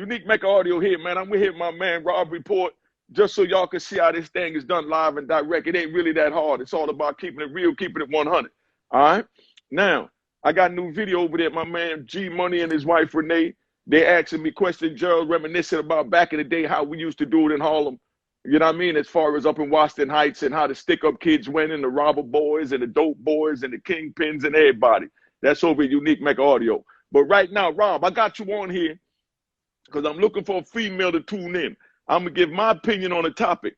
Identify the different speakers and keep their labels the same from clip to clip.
Speaker 1: Unique Mecca Audio here, man. I'm here with my man Rob Report, just so y'all can see how this thing is done live and direct. It ain't really that hard. It's all about keeping it real, keeping it 100. All right? Now, I got a new video over there. My man G Money and his wife Renee, they asking me questions, Gerald, reminiscing about back in the day how we used to do it in Harlem. You know what I mean? As far as up in Washington Heights and how the stick-up kids went and the robber boys and the dope boys and the kingpins and everybody. That's over at Unique Mecca Audio. But right now, Rob, I got you on here because I'm looking for a female to tune in. I'm going to give my opinion on the topic.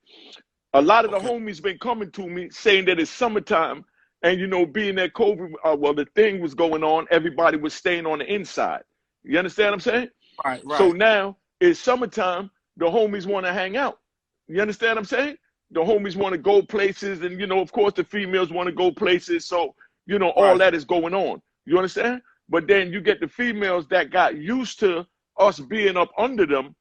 Speaker 1: A lot of the homies been coming to me saying that it's summertime and, you know, being that COVID, well, the thing was going on, everybody was staying on the inside. You understand what I'm saying?
Speaker 2: Right.
Speaker 1: So now it's summertime, the homies want to hang out. You understand what I'm saying? The homies want to go places and, you know, of course, the females want to go places. So, you know, all that is going on. You understand? But then you get the females that got used to us being up under them,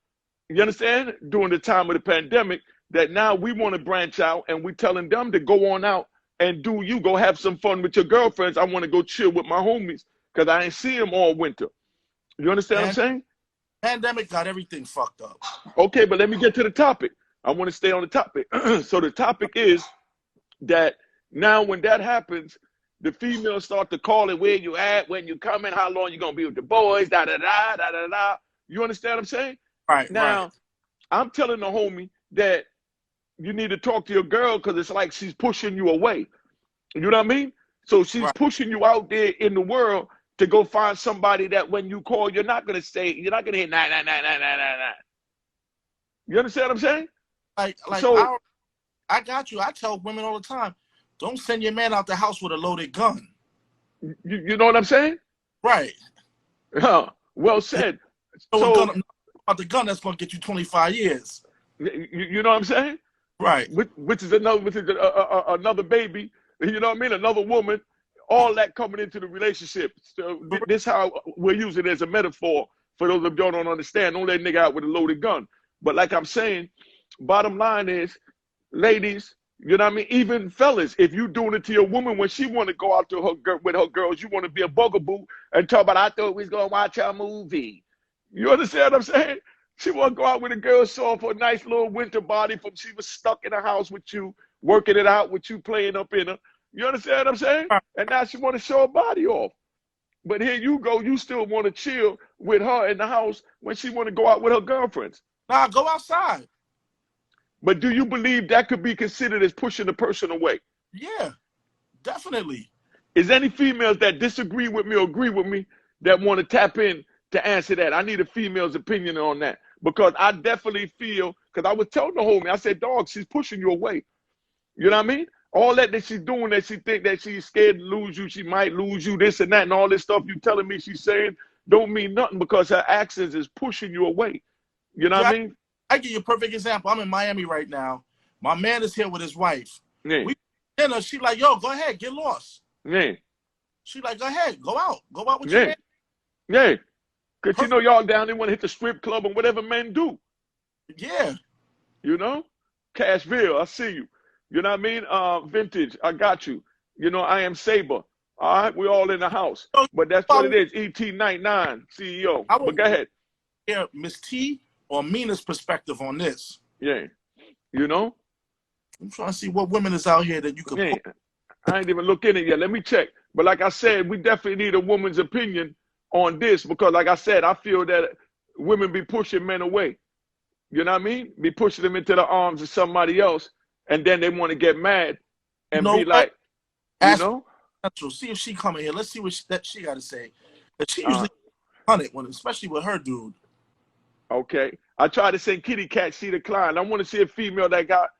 Speaker 1: you understand, during the time of the pandemic, that now we want to branch out and we telling them to go on out and go have some fun with your girlfriends. I want to go chill with my homies because I ain't see them all winter. You understand what I'm saying?
Speaker 2: Pandemic got everything fucked up.
Speaker 1: Okay, but let me get to the topic. I want to stay on the topic. So the topic is that now when that happens, the females start to call it where you at, when you coming, how long you going to be with the boys, da-da-da, da-da-da. You understand what I'm saying?
Speaker 2: Right.
Speaker 1: Now, I'm telling the homie that you need to talk to your girl because it's like she's pushing you away. You know what I mean? So she's pushing you out there in the world to go find somebody that when you call, you're not going to say, you're not going to hear, nah, nah, nah, nah, nah, nah, nah. You understand what I'm saying?
Speaker 2: So, I got you. I tell women all the time, don't send your man out the house with a loaded gun.
Speaker 1: You know what I'm saying?
Speaker 2: Right.
Speaker 1: Well said.
Speaker 2: So about the gun that's going to get you 25 years.
Speaker 1: You know what I'm saying?
Speaker 2: Right.
Speaker 1: Which is another baby. You know what I mean? Another woman. All that coming into the relationship. So this how we're using it as a metaphor for those of y'all don't understand. Don't let nigga out with a loaded gun. But like I'm saying, bottom line is, ladies, you know what I mean? Even fellas, if you doing it to your woman when she want to go out to with her girls, you want to be a bugaboo and talk about, I thought we was going to watch our movie. You understand what I'm saying? She want to go out with a girl, show for a nice little winter body from she was stuck in the house with you, working it out with you, playing up in her. You understand what I'm saying? And now she want to show her body off. But here you go, you still want to chill with her in the house when she want to go out with her girlfriends.
Speaker 2: Nah, go outside.
Speaker 1: But do you believe that could be considered as pushing the person away?
Speaker 2: Yeah, definitely.
Speaker 1: Is any females that disagree with me or agree with me that want to tap in to answer that? I need a female's opinion on that. Because I definitely feel, because I was telling the homie, I said, dog, she's pushing you away. You know what I mean? All that she's doing, that she think that she's scared to lose you, she might lose you, this and that, and all this stuff you telling me she's saying don't mean nothing because her actions is pushing you away. You know what I mean?
Speaker 2: I give you a perfect example. I'm in Miami right now. My man is here with his wife.
Speaker 1: Yeah.
Speaker 2: We dinner. She like, yo, go ahead, get lost.
Speaker 1: Yeah.
Speaker 2: She like, go ahead, go out with your man.
Speaker 1: Yeah. Because you know y'all down there want to hit the strip club and whatever men do.
Speaker 2: Yeah.
Speaker 1: You know? Cashville, I see you. You know what I mean? Vintage, I got you. You know, I am Saber. All right, we all in the house. But that's what it is. ET99, CEO. But go ahead.
Speaker 2: Hear Miss T or Mina's perspective on this.
Speaker 1: Yeah. You know?
Speaker 2: I'm trying to see what women is out here that you could.
Speaker 1: Yeah. I ain't even looked in it yet. Let me check. But like I said, we definitely need a woman's opinion on this because, like I said, I feel that women be pushing men away. You know what I mean? Be pushing them into the arms of somebody else, and then they want to get mad and be like, you know?
Speaker 2: See if she coming here. Let's see what she got to say. But she usually on it, especially with her dude.
Speaker 1: Okay. I tried to send Kitty Cat, she declined. I want to see a female that got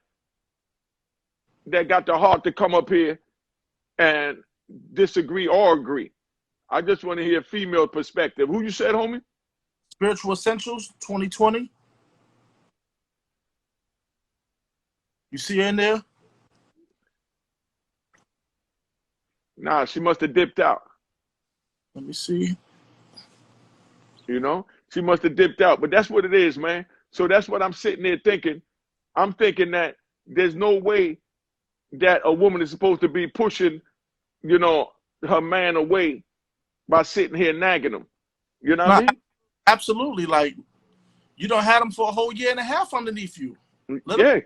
Speaker 1: the heart to come up here and disagree or agree. I just want to hear a female perspective. Who you said, homie?
Speaker 2: Spiritual Essentials 2020. You see her in there?
Speaker 1: Nah, she must have dipped out.
Speaker 2: Let me see.
Speaker 1: You know? She must have dipped out. But that's what it is, man. So that's what I'm sitting there thinking. I'm thinking that there's no way that a woman is supposed to be pushing, you know, her man away by sitting here nagging him. You know what I mean?
Speaker 2: Absolutely. Like, You don't have them for a whole year and a half underneath you.
Speaker 1: Yeah.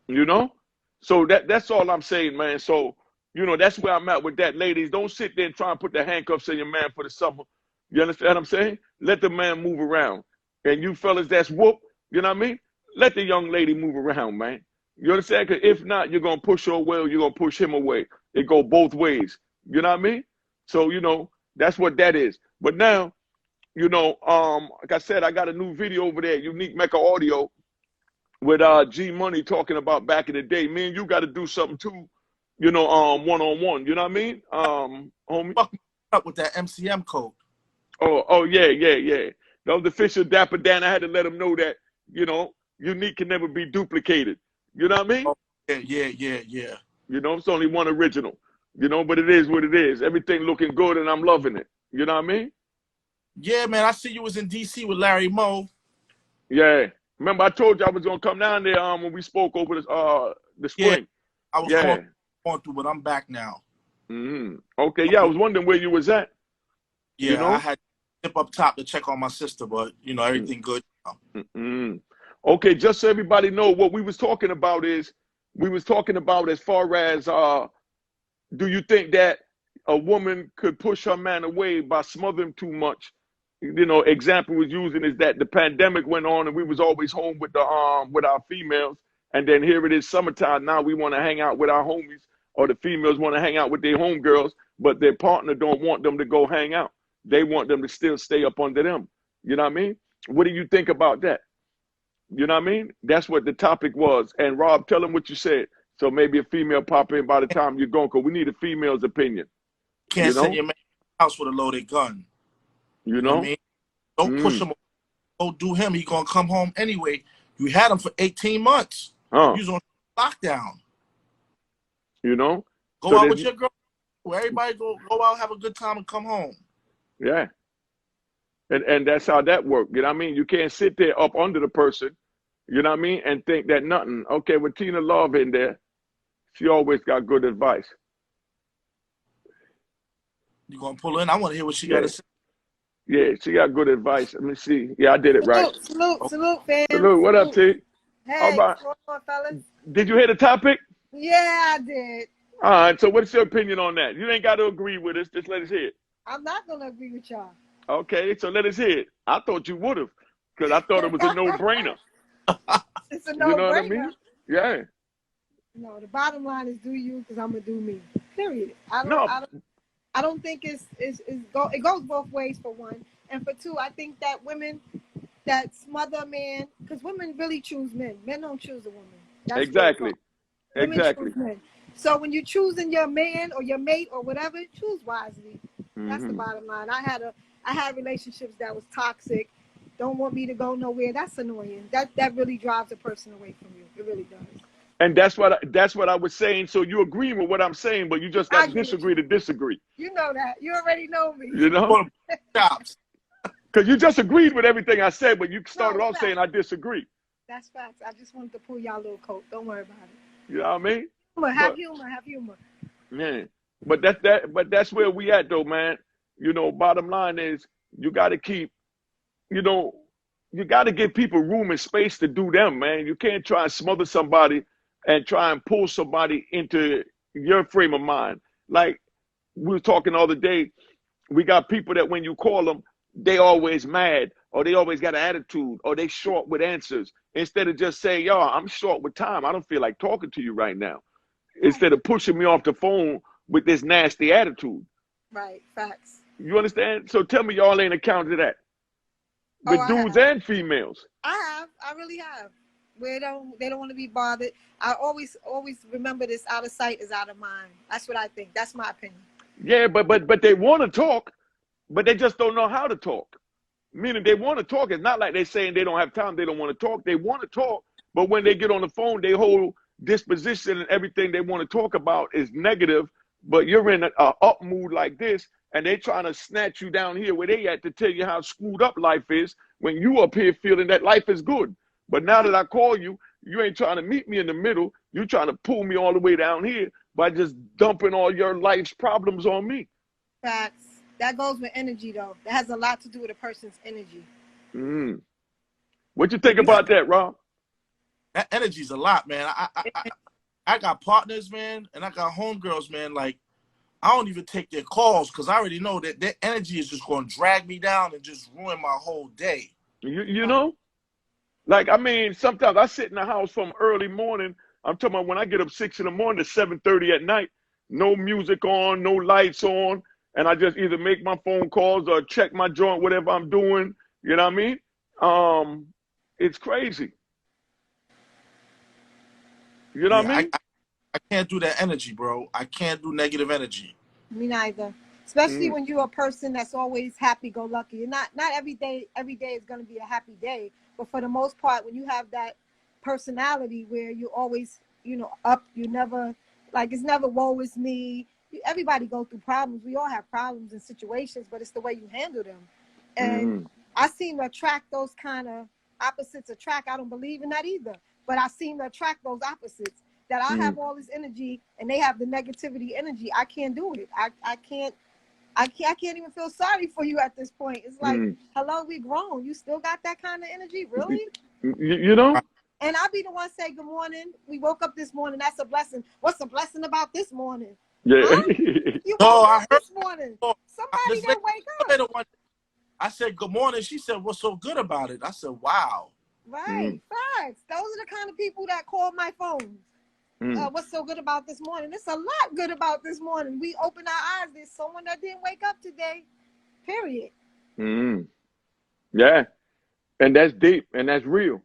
Speaker 1: You know? So that's all I'm saying, man. So, you know, that's where I'm at with that. Ladies, don't sit there and try and put the handcuffs on your man for the summer. You understand what I'm saying? Let the man move around. And you fellas that's whoop, you know what I mean? Let the young lady move around, man. You understand? Because if not, you're going to push her away or you're going to push him away. It go both ways. You know what I mean? So, you know, that's what that is. But now, you know, like I said, I got a new video over there, Unique Mecca Audio, with G Money talking about back in the day. Me and you got to do something too, you know, one-on-one. You know what I mean? Homie.
Speaker 2: Fuck me up with that MCM code.
Speaker 1: Oh, yeah. That was the official Dapper Dan. I had to let him know that, you know, Unique can never be duplicated. You know what I mean?
Speaker 2: Oh, yeah.
Speaker 1: You know, it's only one original. You know, but it is what it is. Everything looking good and I'm loving it. You know what I mean?
Speaker 2: Yeah, man. I see you was in D.C. with Larry Moe.
Speaker 1: Yeah. Remember, I told you I was going to come down there when we spoke over the spring.
Speaker 2: Yeah, I was going through, but I'm back now.
Speaker 1: Okay, yeah, I was wondering where you was at.
Speaker 2: Yeah,
Speaker 1: you know?
Speaker 2: I had to dip up top to check on my sister, but, you know, everything good.
Speaker 1: Okay, just so everybody know, what we was talking about is, we was talking about as far as, do you think that a woman could push her man away by smothering too much? You know, example was using is that the pandemic went on and we was always home with our females, and then here it is summertime. Now we want to hang out with our homies, or the females want to hang out with their homegirls, but their partner don't want them to go hang out. They want them to still stay up under them. You know what I mean? What do you think about that? You know what I mean? That's what the topic was. And Rob, tell them what you said. So maybe a female pop in by the time you're going, because we need a female's opinion.
Speaker 2: Can't send your man to the house with a loaded gun.
Speaker 1: You know?
Speaker 2: What I mean? Don't push him. Don't do him. He gonna come home anyway. You had him for 18 months. You was on lockdown.
Speaker 1: You know?
Speaker 2: Go out with your girl. Everybody go out, have a good time, and come home.
Speaker 1: Yeah. And that's how that works. You know what I mean? You can't sit there up under the person, you know what I mean, and think that nothing. Okay, with Tina Love in there, she always got good advice.
Speaker 2: You gonna pull in? I want to hear what she got to say.
Speaker 1: Yeah, she got good advice. Let me see. Yeah, I did it right.
Speaker 3: Salute, fam.
Speaker 1: Salute. What up, T?
Speaker 3: Hey,
Speaker 1: all right.
Speaker 3: What's going on, fellas?
Speaker 1: Did you hear the topic?
Speaker 3: Yeah, I did.
Speaker 1: All right, so what's your opinion on that? You ain't got to agree with us. Just let us hear it.
Speaker 3: I'm not going to agree with y'all.
Speaker 1: Okay, so let us hear it. I thought you would have, because I thought it was a no-brainer.
Speaker 3: It's a no-brainer.
Speaker 1: You know what I mean? Yeah.
Speaker 3: No, the bottom line is do you, because I'm going to do me. Period. I don't think it goes both ways, for one. And for two, I think that women that smother a man, because women really choose men. Men don't choose a woman. That's
Speaker 1: exactly.
Speaker 3: Choose men. So when you're choosing your man or your mate or whatever, choose wisely. That's the bottom line. I had relationships that was toxic. Don't want me to go nowhere. That's annoying. That really drives a person away from you. It really does.
Speaker 1: And that's what I was saying. So you agree with what I'm saying, but you just got to disagree to disagree.
Speaker 3: You know that. You already know me.
Speaker 1: You know? Because you just agreed with everything I said, but you started off saying I disagree.
Speaker 3: That's facts. I just wanted to pull y'all a little coat. Don't worry about it.
Speaker 1: You know what I mean?
Speaker 3: Have humor.
Speaker 1: Man. But that's where we at though, man. You know, bottom line is you got to keep, you know, you got to give people room and space to do them, man. You can't try and smother somebody and try and pull somebody into your frame of mind. Like we were talking the other day, we got people that when you call them, they always mad, or they always got an attitude, or they short with answers. Instead of just saying, yo, I'm short with time. I don't feel like talking to you right now. Instead of pushing me off the phone with this nasty attitude.
Speaker 3: Right, facts.
Speaker 1: You understand? So tell me y'all ain't accounted that. With dudes and females.
Speaker 3: I really have. Where they don't want to be bothered. I always remember this: out of sight is out of mind. That's what I think. That's my opinion.
Speaker 1: Yeah, but they want to talk, but they just don't know how to talk. Meaning they want to talk. It's not like they're saying they don't have time, they don't want to talk. They want to talk, but when they get on the phone, their whole disposition and everything they want to talk about is negative. But you're in an up mood like this, and they trying to snatch you down here where they at to tell you how screwed up life is when you up here feeling that life is good. But now that I call you, you ain't trying to meet me in the middle. You trying to pull me all the way down here by just dumping all your life's problems on me.
Speaker 3: Facts. That goes with energy, though. That has a lot to do with a person's energy.
Speaker 1: What you think about that, Rob?
Speaker 2: That energy's a lot, man. I got partners, man, and I got homegirls, man. Like, I don't even take their calls because I already know that their energy is just going to drag me down and just ruin my whole day.
Speaker 1: You know? Like, I mean, sometimes I sit in the house from early morning. I'm talking about when I get up 6 in the morning to 7:30 at night. No music on, no lights on. And I just either make my phone calls or check my joint, whatever I'm doing. You know what I mean? It's crazy. You know what I mean?
Speaker 2: I can't do that energy, bro. I can't do negative energy.
Speaker 3: Me neither. Especially when you're a person that's always happy-go-lucky. And not every day is going to be a happy day. But for the most part, when you have that personality where you're always, up, you never, like, it's never woe is me. Everybody go through problems. We all have problems and situations, but it's the way you handle them. And I seem to attract those kind of opposites attract. I don't believe in that either. But I seem to attract those opposites. That I have all this energy and they have the negativity energy. I can't do it. I can't even feel sorry for you at this point. It's like, hello, we grown. You still got that kind of energy? Really?
Speaker 1: You know?
Speaker 3: And I'll be the one say, good morning. We woke up this morning. That's a blessing. What's a blessing about this morning?
Speaker 1: Yeah.
Speaker 3: Huh? You woke up this morning. Somebody didn't wake up.
Speaker 2: I said, good morning. She said, what's so good about it? I said, wow.
Speaker 3: Right. Facts. Those are the kind of people that call my phone. What's so good about this morning? It's a lot good about this morning. We open our eyes. There's someone that didn't wake up today. Period.
Speaker 1: Yeah. And that's deep and that's real.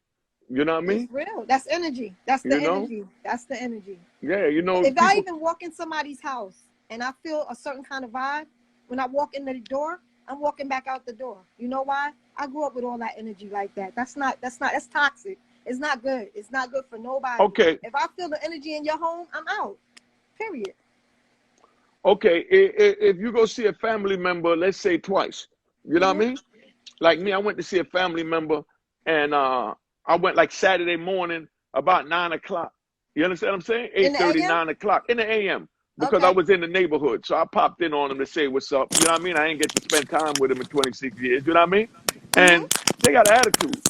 Speaker 1: You know what I mean?
Speaker 3: It's real. That's energy. That's the energy. That's the energy.
Speaker 1: Yeah,
Speaker 3: If I even walk in somebody's house and I feel a certain kind of vibe, when I walk in the door, I'm walking back out the door. You know why? I grew up with all that energy like that. That's toxic. It's not good. It's not good for nobody.
Speaker 1: Okay.
Speaker 3: If I feel the energy in your home, I'm out. Period.
Speaker 1: Okay. If you go see a family member, let's say twice, you know what I mean? Like me, I went to see a family member and I went like Saturday morning about 9 o'clock. You understand what I'm saying? 8:30, 9 o'clock in the AM because I was in the neighborhood. So I popped in on them to say what's up. You know what I mean? I ain't get to spend time with them in 26 years. You know what I mean? And they got an attitude.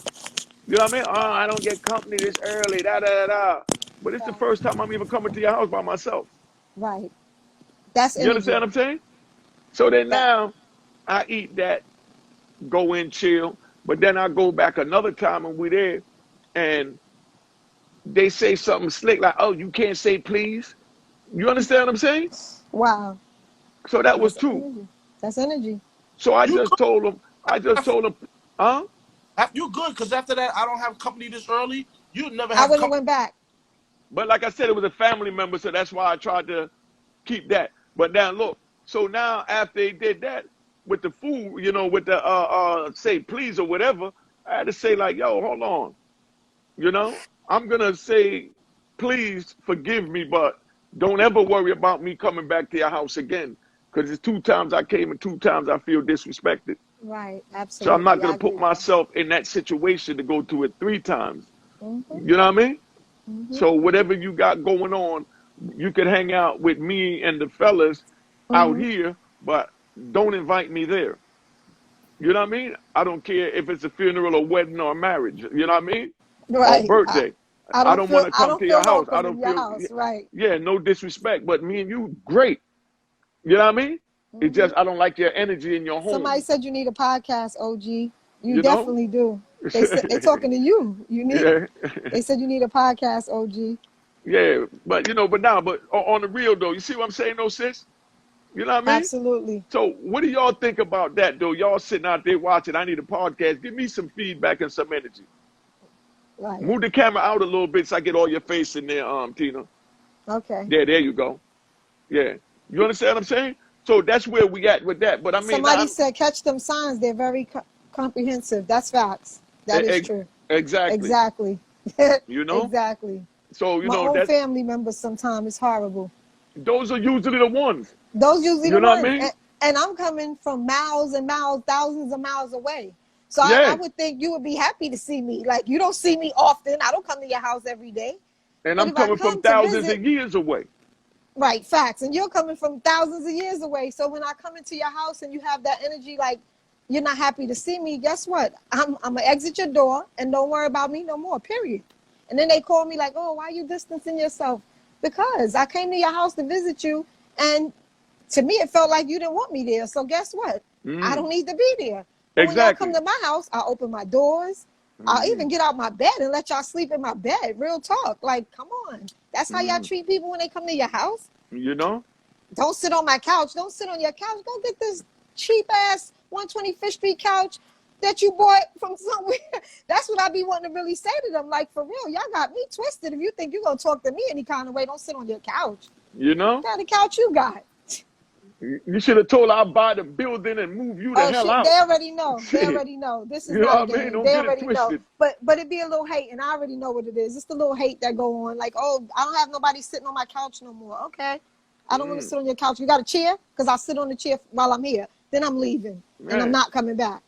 Speaker 1: You know what I mean? Oh, I don't get company this early, But it's the first time I'm even coming to your house by myself.
Speaker 3: Right. That's energy.
Speaker 1: You understand what I'm saying? So then now I eat that, go in, chill. But then I go back another time and we there and they say something slick like, oh, you can't say please. You understand what I'm saying?
Speaker 3: Wow.
Speaker 1: So that was two.
Speaker 3: Energy. That's energy.
Speaker 1: So I just told them, huh?
Speaker 2: You good, because after that, I don't have company this early. You never have
Speaker 3: I wouldn't have went back.
Speaker 1: But like I said, it was a family member, so that's why I tried to keep that. But now look, so now after they did that with the food, with the say please or whatever, I had to say like, yo, hold on. I'm gonna say please forgive me, but don't ever worry about me coming back to your house again. Because it's 2 times I came and 2 times I feel disrespected.
Speaker 3: Right, absolutely.
Speaker 1: So I'm not gonna put myself in that situation to go through it 3 times. You know what I mean? So whatever you got going on, you can hang out with me and the fellas out here, but don't invite me there. You know what I mean? I don't care if it's a funeral, a wedding, or a marriage. You know what I mean?
Speaker 3: Right.
Speaker 1: Or birthday. I don't want to come to your house. I don't feel
Speaker 3: house. Right.
Speaker 1: Yeah, no disrespect, but me and you, great. You know what I mean? It's just I don't like your energy in your home.
Speaker 3: Somebody said you need a podcast, OG. You definitely do. They're talking to you. They said you need a podcast, OG.
Speaker 1: Yeah, but but on the real though, you see what I'm saying though, sis? You know what I mean?
Speaker 3: Absolutely.
Speaker 1: So what do y'all think about that though? Y'all sitting out there watching, I need a podcast. Give me some feedback and some energy.
Speaker 3: Right.
Speaker 1: Move the camera out a little bit so I get all your face in there, Tina.
Speaker 3: Okay.
Speaker 1: There you go. Yeah. You understand what I'm saying? So that's where we at with that. But I mean,
Speaker 3: somebody said catch them signs. They're very comprehensive. That's facts. That is true.
Speaker 1: Exactly.
Speaker 3: Exactly. Exactly.
Speaker 1: So
Speaker 3: my own family members sometimes it's horrible.
Speaker 1: Those are usually the ones.
Speaker 3: Those usually the ones.
Speaker 1: What I mean?
Speaker 3: And I'm coming from miles and miles, thousands of miles away. So I would think you would be happy to see me. Like you don't see me often. I don't come to your house every day.
Speaker 1: And I'm coming from thousands of years away.
Speaker 3: Right, facts. And you're coming from thousands of years away. So when I come into your house and you have that energy, like you're not happy to see me, guess what? I'm gonna exit your door and don't worry about me no more, period. And then they call me like, oh, why are you distancing yourself? Because I came to your house to visit you, and to me it felt like you didn't want me there. So guess what? I don't need to be there. But when y'all come to my house, I open my doors. I'll even get out my bed and let y'all sleep in my bed. Real talk. Like, come on. That's how y'all treat people when they come to your house?
Speaker 1: You know?
Speaker 3: Don't sit on my couch. Don't sit on your couch. Go get this cheap ass 125th Street couch that you bought from somewhere. That's what I be wanting to really say to them. Like, for real, y'all got me twisted. If you think you're going to talk to me any kind of way, don't sit on your couch.
Speaker 1: You know?
Speaker 3: What kind of couch you got?
Speaker 1: You should have told her I'll buy the building and move you the hell out.
Speaker 3: They already know. They already know. This is not a game.
Speaker 1: Don't
Speaker 3: they
Speaker 1: get
Speaker 3: already
Speaker 1: it twisted.
Speaker 3: know. But it be a little hate, and I already know what it is. It's the little hate that go on. Like, oh, I don't have nobody sitting on my couch no more. Okay. I don't want to sit on your couch. You got a chair? Because I'll sit on the chair while I'm here. Then I'm leaving. And I'm not coming back.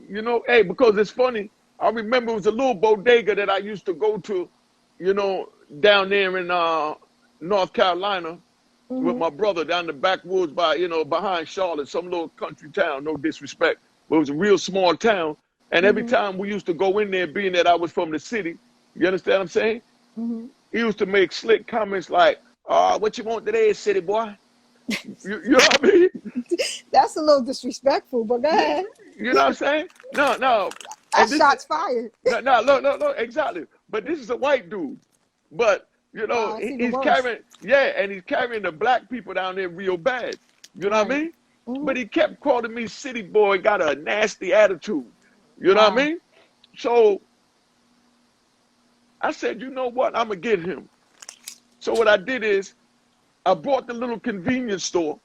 Speaker 1: You know, hey, because it's funny. I remember it was a little bodega that I used to go to, you know, down there in North Carolina with my brother down the backwoods by, you know, behind Charlotte, some little country town, no disrespect. But it was a real small town. And every time we used to go in there, being that I was from the city, you understand what I'm saying? He used to make slick comments like, what you want today, city boy? You know what I mean?
Speaker 3: That's a little disrespectful, but go ahead.
Speaker 1: You know what I'm saying? No.
Speaker 3: That shots fired.
Speaker 1: No, look, exactly. But this is a white dude. But, you know, he's carrying, and he's carrying the black people down there real bad. You know what I mean? But he kept calling me city boy, got a nasty attitude. You know what I mean? So I said, you know what? I'm going to get him. So what I did is I bought the little convenience store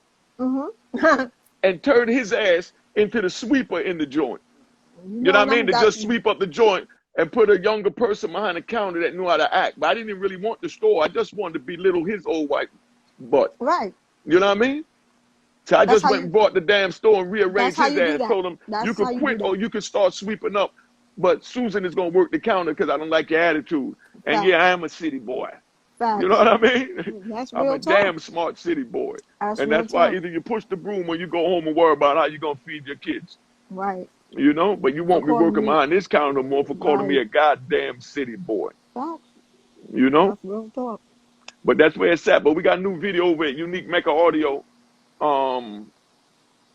Speaker 1: and turned his ass into the sweeper in the joint. You know what I mean? To just sweep up the joint and put a younger person behind the counter that knew how to act. But I didn't really want the store. I just wanted to belittle his old white butt.
Speaker 3: Right.
Speaker 1: You know what I mean? So I just went and bought the damn store and rearranged his ass. Told him, you could quit or you could start sweeping up. But Susan is going to work the counter because I don't like your attitude. And yeah, I am a city boy. You know what I mean? I'm a damn smart city boy. And that's why either you push the broom or you go home and worry about how you're going to feed your kids.
Speaker 3: Right.
Speaker 1: You know? But you won't be working behind this counter no more for calling me a goddamn city boy. You know?
Speaker 3: That's real talk.
Speaker 1: But that's where it's at. But we got a new video over at Unique Mecca Audio.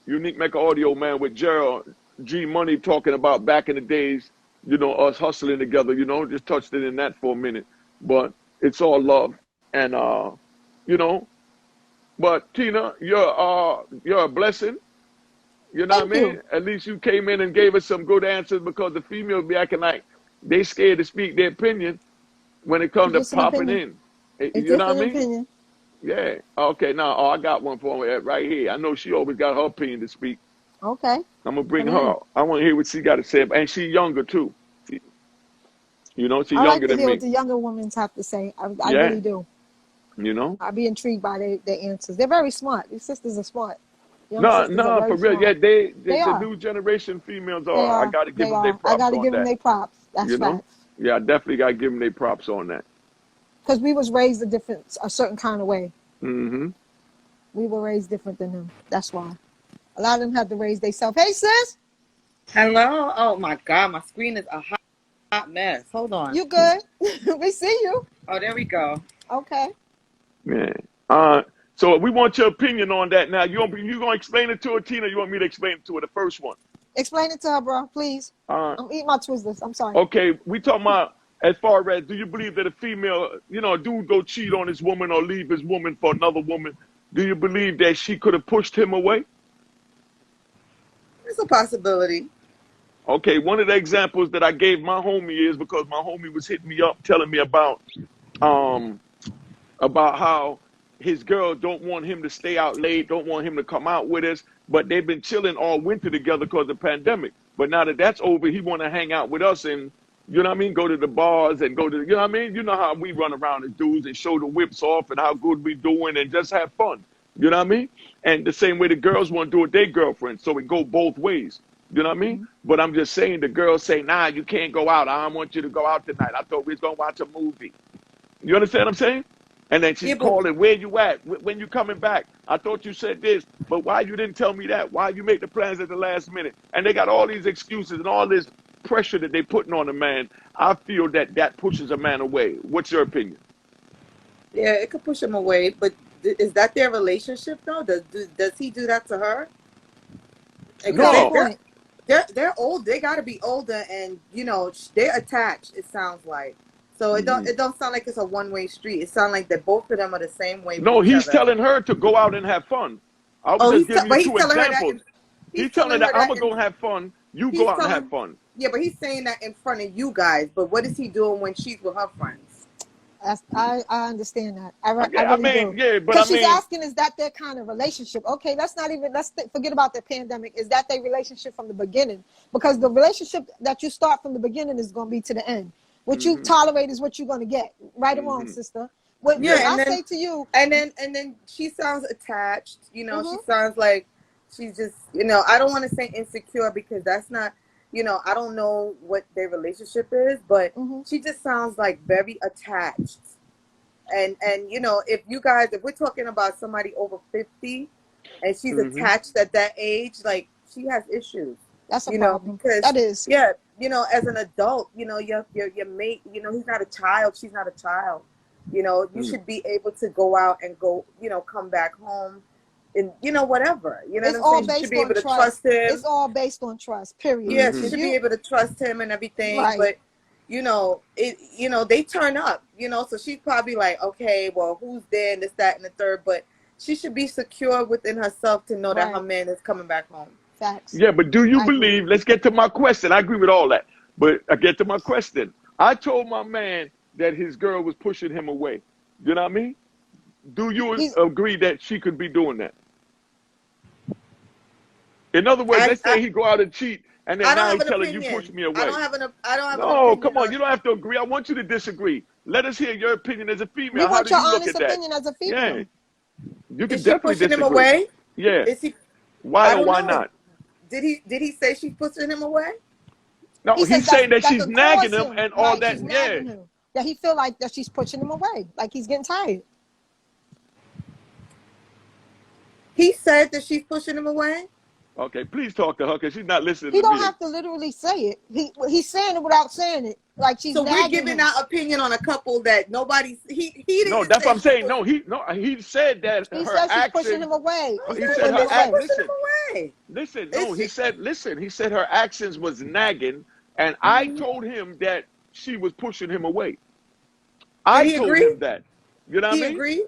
Speaker 1: Unique Mecca Audio, man, with Gerald G Money talking about back in the days, you know, us hustling together, you know, just touched it in that for a minute. But it's all love. And you know, but Tina, you're a blessing. You know what I mean? At least you came in and gave us some good answers, because the females be acting like they scared to speak their opinion when it comes to popping in. You know what I mean?
Speaker 3: Opinion.
Speaker 1: Yeah. Okay. Now, I got one for her right here. I know she always got her opinion to speak.
Speaker 3: Okay.
Speaker 1: I'm gonna bring her. I want to hear what she got to say, and she's younger too. You know, she's younger than me. I like to hear
Speaker 3: what the younger women have to say. I really do.
Speaker 1: You know,
Speaker 3: I'd be intrigued by their answers. They're very smart. These sisters are smart.
Speaker 1: No, for real. Smart. Yeah, they the new generation females are. I got to give them their props.
Speaker 3: I got to give them their props. That's facts.
Speaker 1: Yeah, I definitely got to give them their props on that.
Speaker 3: Because we was raised a certain kind of way.
Speaker 1: Mm-hmm.
Speaker 3: We were raised different than them. That's why. A lot of them have to raise themselves. Hey, sis.
Speaker 4: Hello. Oh my God, my screen is a hot mess. Hold on.
Speaker 3: You good? We see you.
Speaker 4: Oh, there we go.
Speaker 3: Okay.
Speaker 1: Yeah. So we want your opinion on that. Now, you gonna explain it to her, Tina? Or you want me to explain it to her, the first one?
Speaker 3: Explain it to her, bro, please. I'm eating my Twizzlers. I'm sorry.
Speaker 1: Okay, we talking about as far as, do you believe that a female, you know, a dude go cheat on his woman or leave his woman for another woman? Do you believe that she could have pushed him away?
Speaker 4: It's a possibility.
Speaker 1: Okay, one of the examples that I gave my homie is because my homie was hitting me up telling me about how his girl don't want him to stay out late, don't want him to come out with us, but they've been chilling all winter together because of the pandemic. But now that that's over, he want to hang out with us and, you know what I mean, go to the bars and go to, you know what I mean? You know how we run around as dudes and show the whips off and how good we doing and just have fun. You know what I mean? And the same way the girls want to do with their girlfriends. So it go both ways. You know what I mean? But I'm just saying, the girls say, nah, you can't go out. I don't want you to go out tonight. I thought we was going to watch a movie. You understand what I'm saying? And then she's
Speaker 4: Yeah, but
Speaker 1: calling, where you at? When you coming back? I thought you said this, but why you didn't tell me that? Why you make the plans at the last minute? And they got all these excuses and all this pressure that they putting on a man. I feel that that pushes a man away. What's your opinion?
Speaker 4: yeah, it could push him away. But is that their relationship though? Does he do that to her? Because
Speaker 1: No.
Speaker 4: they're old. They got to be older, and you know they're attached. It sounds like. So it don't sound like it's a one-way street. It sounds like that both of them are the same way with
Speaker 1: No,
Speaker 4: each
Speaker 1: he's
Speaker 4: other.
Speaker 1: telling her to go out and have fun. I was
Speaker 4: Oh,
Speaker 1: just giving you
Speaker 4: he's
Speaker 1: two
Speaker 4: telling her that.
Speaker 1: examples. He's telling her that I'm gonna go have fun. You go out and have fun.
Speaker 4: Yeah, but he's saying that in front of you guys. But what is he doing when she's with her friends?
Speaker 3: I understand that. I
Speaker 1: I
Speaker 3: really
Speaker 1: mean,
Speaker 3: do.
Speaker 1: yeah, but
Speaker 3: Because
Speaker 1: I mean,
Speaker 3: she's asking, is that their kind of relationship? Okay, let's forget about the pandemic. Is that their relationship from the beginning? Because the relationship that you start from the beginning is going to be to the end. What you tolerate is what you're going to get. Right or wrong, sister? What I say to you.
Speaker 4: And then she sounds attached. You know, she sounds like she's just, you know, I don't want to say insecure because that's not, you know, I don't know what their relationship is, but she just sounds like very attached. And you know, if we're talking about somebody over 50 and she's attached at that age, like she has issues.
Speaker 3: That's a
Speaker 4: problem. Because
Speaker 3: that is.
Speaker 4: Yeah, you know, as an adult, you know, your mate, you know, he's not a child, she's not a child. You know, you should be able to go out and you know, come back home and, you know, whatever. You know
Speaker 3: it's
Speaker 4: what I'm saying? You should be able to trust him.
Speaker 3: It's all based on trust, period.
Speaker 4: Yeah, she should be able to trust him and everything.
Speaker 3: Right.
Speaker 4: But, you know, they turn up, you know, so she's probably like, okay, well, who's there and this, that, and the third. But she should be secure within herself to know that her man is coming back home.
Speaker 3: Facts.
Speaker 1: Yeah, but do you believe, let's get to my question. I agree with all that. But I get to my question. I told my man that his girl was pushing him away. You know what I mean? Do you agree that she could be doing that? In other words, let's say he go out and cheat, and then now he's telling you push me away.
Speaker 4: I don't have an
Speaker 1: No, come on, you don't have to agree. I want you to disagree. Let us hear your opinion as a female.
Speaker 3: We want
Speaker 1: How
Speaker 3: your
Speaker 1: do you look
Speaker 3: honest
Speaker 1: at that?
Speaker 3: opinion as a female.
Speaker 1: Yeah, you can
Speaker 4: Is she
Speaker 1: definitely
Speaker 4: pushing
Speaker 1: disagree.
Speaker 4: him away?
Speaker 1: Yeah.
Speaker 4: Is he?
Speaker 1: Why or why not?
Speaker 4: Did he say she's pushing him away?
Speaker 1: No, he's saying that she's nagging him and all
Speaker 3: right,
Speaker 1: that. Yeah.
Speaker 3: That he feel like that she's pushing him away, like he's getting tired.
Speaker 4: He said that she's pushing him away.
Speaker 1: Okay, please talk to her because she's not listening.
Speaker 3: He
Speaker 1: to
Speaker 3: don't
Speaker 1: me.
Speaker 3: have to literally say it. He's saying it without saying it. Like she's.
Speaker 4: So we're giving our opinion on a couple that nobody's. He didn't.
Speaker 1: No, that's what I'm saying. No, he said that
Speaker 3: he
Speaker 1: her
Speaker 3: said she's
Speaker 1: actions.
Speaker 3: pushing him away.
Speaker 1: He said her actions.
Speaker 4: Away.
Speaker 1: Listen, no, he said her actions was nagging, and I told him that she was pushing him away. I told him that. You know what I mean?
Speaker 4: He agreed?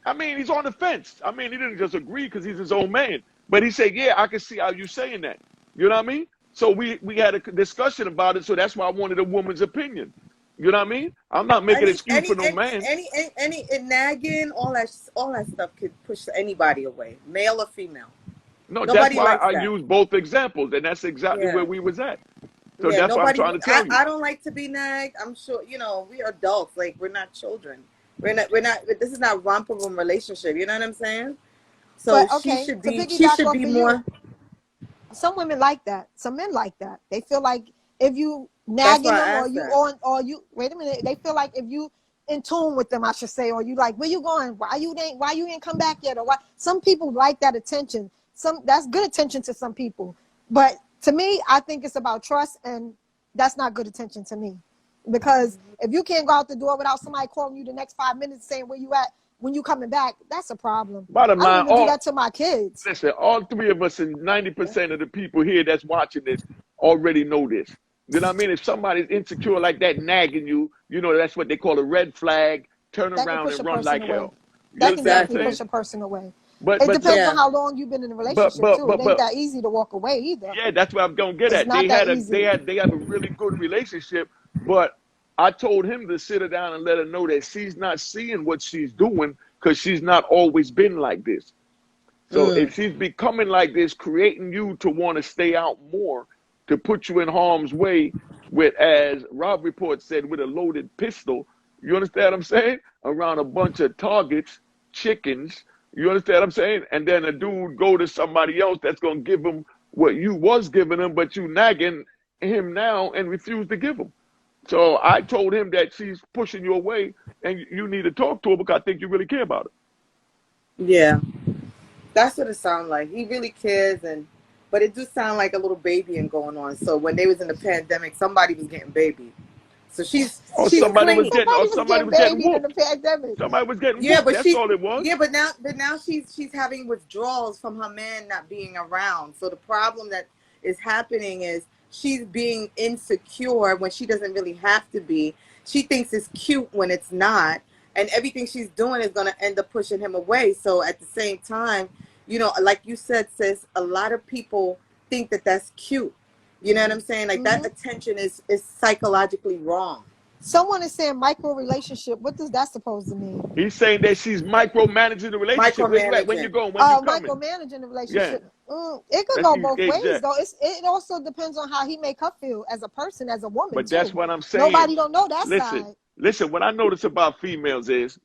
Speaker 1: I mean, he's on the fence. I mean, he didn't just agree because he's his own man. But he said, yeah, I can see how you're saying that. You know what I mean? So we had a discussion about it, so that's why I wanted a woman's opinion. You know what I mean? I'm not making an excuse for no man.
Speaker 4: Any nagging, all that stuff could push anybody away, male or female.
Speaker 1: No, that's why I use both examples, and that's exactly where we was at. So that's what I'm trying to tell you.
Speaker 4: I don't like to be nagged. I'm sure, you know, we are adults. Like, we're not children. We're not, this is not romper room relationship. You know what I'm saying? So
Speaker 3: but, okay,
Speaker 4: she should be more.
Speaker 3: Some women like that. Some men like that. They feel like if you nagging them or you wait a minute, they feel like if you in tune with them, I should say, or you like, where you going? Why you ain't come back yet? Or why? Some people like that attention. That's good attention to some people. But to me, I think it's about trust, and that's not good attention to me. Because if you can't go out the door without somebody calling you the next 5 minutes saying where you at, when you coming back, that's a problem.
Speaker 1: Bottom line,
Speaker 3: I don't even do that to my kids.
Speaker 1: Listen, all three of us and 90% of the people here that's watching this already know this. You know what I mean? If somebody's insecure like that, nagging you, you know, that's what they call a red flag. Turn around and run like hell.
Speaker 3: That can definitely push a person away. But it depends on how long you've been in a relationship too. It ain't that easy to walk away either.
Speaker 1: Yeah, that's what I'm gonna get at. They have a really good relationship, but I told him to sit her down and let her know that she's not seeing what she's doing because she's not always been like this. So if she's becoming like this, creating you to want to stay out more, to put you in harm's way with, as Rob Report said, with a loaded pistol, you understand what I'm saying? Around a bunch of targets, chickens, you understand what I'm saying? And then a dude go to somebody else that's going to give him what you was giving him, but you nagging him now and refuse to give him. So I told him that she's pushing you away and you need to talk to her because I think you really care about her.
Speaker 4: Yeah, that's what it sounds like. He really cares, but it do sound like a little babying going on. So when they was in the pandemic, somebody was getting babied. So she's
Speaker 1: somebody was
Speaker 4: clingy.
Speaker 1: getting somebody was getting
Speaker 3: babied in the
Speaker 1: whooped.
Speaker 3: pandemic.
Speaker 1: Somebody was getting
Speaker 4: Yeah,
Speaker 1: whooped.
Speaker 4: but
Speaker 1: That's all it was.
Speaker 4: Yeah, but now she's having withdrawals from her man not being around. So the problem that is happening is she's being insecure when she doesn't really have to be. She thinks it's cute when it's not, and everything she's doing is going to end up pushing him away. So at the same time, you know, like you said, sis, a lot of people think that that's cute. You know what I'm saying? Like that attention is psychologically wrong.
Speaker 3: Someone is saying micro relationship. What does that supposed to mean?
Speaker 1: He's saying that she's micromanaging the relationship. Where you at? When you going? When you coming?
Speaker 3: Micromanaging the relationship.
Speaker 1: Yeah.
Speaker 3: It could go both ways, though. It also depends on how he make her feel as a person, as a woman.
Speaker 1: But that's what I'm saying.
Speaker 3: Nobody don't know that side.
Speaker 1: Listen. What I notice about females is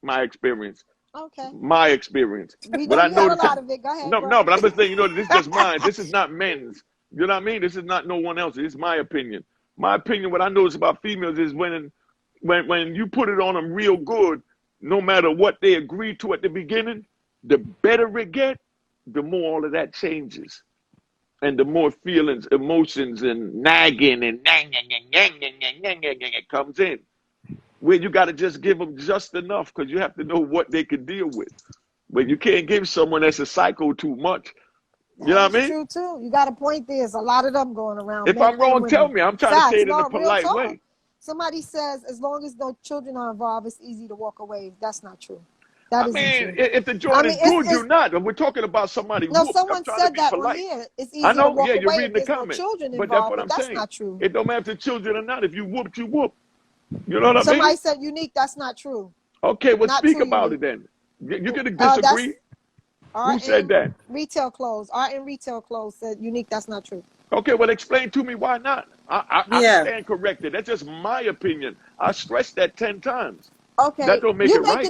Speaker 1: my experience.
Speaker 3: Okay.
Speaker 1: My experience.
Speaker 3: We know you had a lot of it. Go ahead.
Speaker 1: No, but I'm just saying, you know, this is just mine. This is not men's. You know what I mean? This is not no one else's. It's my opinion. My opinion, what I notice about females is when you put it on them real good, no matter what they agreed to at the beginning, the better it get, the more all of that changes. And the more feelings, emotions, and nagging and comes in. Where you got to just give them just enough because you have to know what they can deal with. But you can't give someone that's a psycho too much. You know what I mean?
Speaker 3: True too. You got a point. There's a lot of them going around.
Speaker 1: If I'm wrong, tell me. I'm trying to say it in a polite way.
Speaker 3: Somebody says as long as no children are involved, it's easy to walk away. That's not true.
Speaker 1: I mean, if the joint is good, you're not. We're talking about somebody.
Speaker 3: No, someone said that on here. It's easy to walk away.
Speaker 1: You're reading the
Speaker 3: comments. No children
Speaker 1: but
Speaker 3: involved,
Speaker 1: that's what I'm saying.
Speaker 3: That's not true.
Speaker 1: It don't matter if the children or not. If you whoop, you whoop. You know what I mean?
Speaker 3: Somebody said unique. That's not true.
Speaker 1: Okay, well, speak about it then. You're going to disagree? Who said that?
Speaker 3: Retail clothes. Art and retail clothes said unique. That's not true.
Speaker 1: Okay, well, explain to me why not. I stand corrected. That's just my opinion. I stressed that 10 times.
Speaker 3: Okay.
Speaker 1: That don't make it right.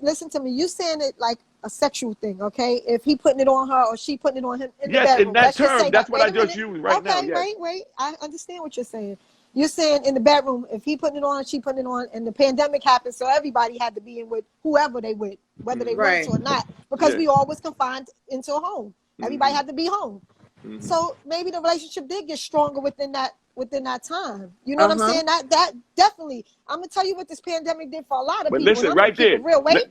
Speaker 3: Listen to me. You saying it like a sexual thing, okay? If he putting it on her or she putting it on him in the bedroom.
Speaker 1: In that term, that's what I just used right now.
Speaker 3: Okay, wait. I understand what you're saying. You're saying in the bedroom, if he putting it on, she putting it on, and the pandemic happened, so everybody had to be in with whoever they with, whether they wanted to or not, because we all was confined into a home. Everybody had to be home. So maybe the relationship did get stronger within that time. You know what I'm saying? That definitely. I'm gonna tell you what this pandemic did for a lot of people.
Speaker 1: But listen, right there.
Speaker 3: Real weight.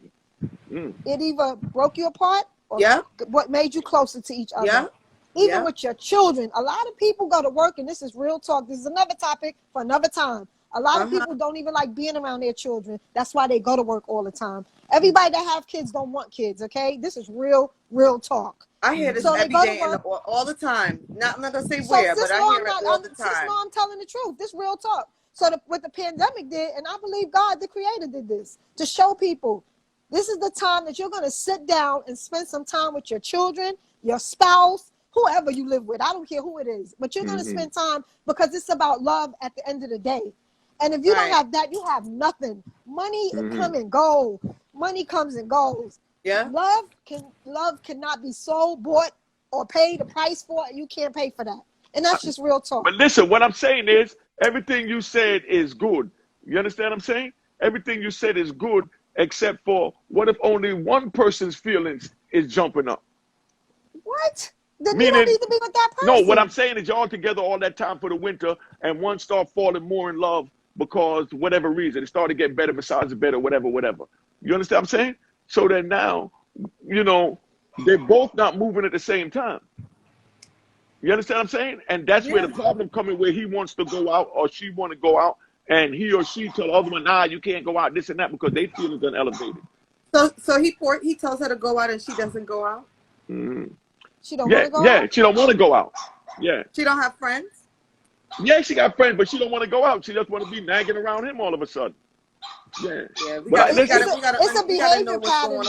Speaker 3: It either broke you apart or what made you closer to each other.
Speaker 4: Yeah.
Speaker 3: Even with your children, a lot of people go to work, and this is real talk. This is another topic for another time. A lot of people don't even like being around their children. That's why they go to work all the time. Everybody that have kids don't want kids, okay? This is real talk.
Speaker 4: I hear this every day all the time. I'm not going to say where, but I hear it all the time.
Speaker 3: I'm telling the truth. This real talk. So what the pandemic did, and I believe God, the creator, did this to show people this is the time that you're going to sit down and spend some time with your children, your spouse, whoever you live with. I don't care who it is, but you're going to spend time because it's about love at the end of the day. And if you don't have that, you have nothing. Money come and go. Money comes and goes.
Speaker 4: Yeah.
Speaker 3: Love cannot be sold, bought, or paid a price for. You can't pay for that. And that's just real talk.
Speaker 1: But listen, what I'm saying is everything you said is good. You understand what I'm saying? Everything you said is good, except for what if only one person's feelings is jumping up?
Speaker 3: What? Then you don't need to be with that person.
Speaker 1: No, what I'm saying is y'all together all that time for the winter, and one start falling more in love because whatever reason, it started getting better, besides the better, whatever. You understand what I'm saying? So that now, you know, they're both not moving at the same time. You understand what I'm saying? And that's where the problem comes in, where he wants to go out or she want to go out, and he or she tell the other one, nah, you can't go out, this and that, because they feel it's elevated.
Speaker 4: So he tells her to go out and she doesn't go out?
Speaker 3: She don't want to go out?
Speaker 1: Yeah, she don't want to go out. Yeah.
Speaker 4: She don't have friends?
Speaker 1: Yeah, she got friends, but she don't want to go out. She just want to be nagging around him all of a sudden. Yeah.
Speaker 3: It's a behavior pattern.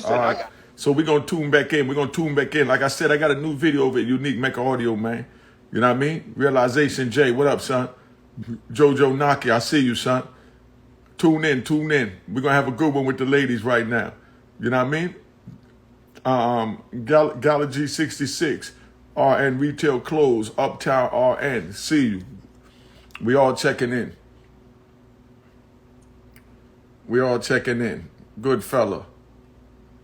Speaker 5: All right. So we're going to tune back in. Like I said, I got a new video of it, Unique Make Audio, man. You know what I mean? Realization J, what up, son? Jojo Naki, I see you, son. Tune in. We're going to have a good one with the ladies right now. You know what I mean? Galagy 66, RN Retail Clothes, Uptown RN. See you. We all checking in. We all checking in. Good fella.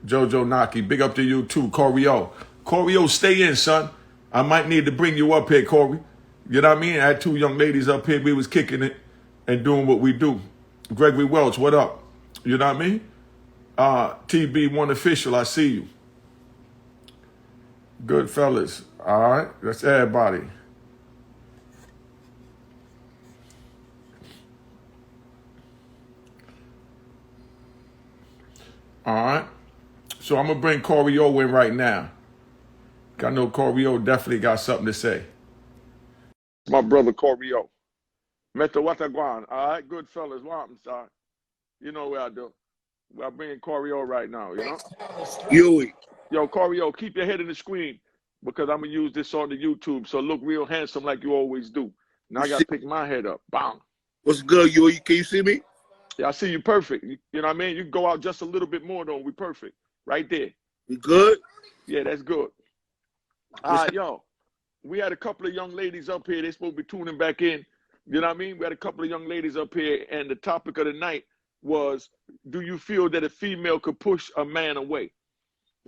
Speaker 5: Jojo Naki, big up to you too. Corio. Corio, stay in, son. I might need to bring you up here, Corey. You know what I mean? I had two young ladies up here. We was kicking it and doing what we do. Gregory Welch, what up? You know what I mean? TB1 official, I see you. Good fellas. All right, that's everybody. All right. So I'm going to bring Corio in right now. I know Corio definitely got something to say.
Speaker 1: My brother Corio. Mr. Wataguan. All right, good fellas. Welcome, sorry. You know what I do. I'm bringing Corio right now, you know? Yo, Corio, keep your head in the screen because I'm going to use this on the YouTube. So look real handsome like you always do. Now I got to pick my head up. Bang.
Speaker 6: What's good, Yui? Can you see me?
Speaker 1: Yeah, I see you perfect. You know what I mean? You can go out just a little bit more, though. We perfect. Right there.
Speaker 6: You good?
Speaker 1: Yeah, that's good. All right, yo. We had a couple of young ladies up here. They're supposed to be tuning back in. You know what I mean? We had a couple of young ladies up here, and the topic of the night was, do you feel that a female could push a man away?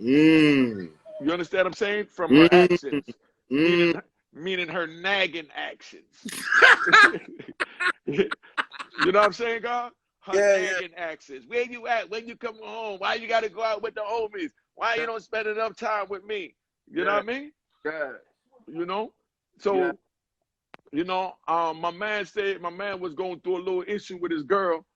Speaker 6: Mm.
Speaker 1: You understand what I'm saying? From her actions. Meaning her nagging actions. You know what I'm saying, God? Her nagging actions. Where you at? When you come home? Why you got to go out with the homies? Why you don't spend enough time with me? You know what I mean?
Speaker 6: Yeah.
Speaker 1: You know? So, you know, my man was going through a little issue with his girl,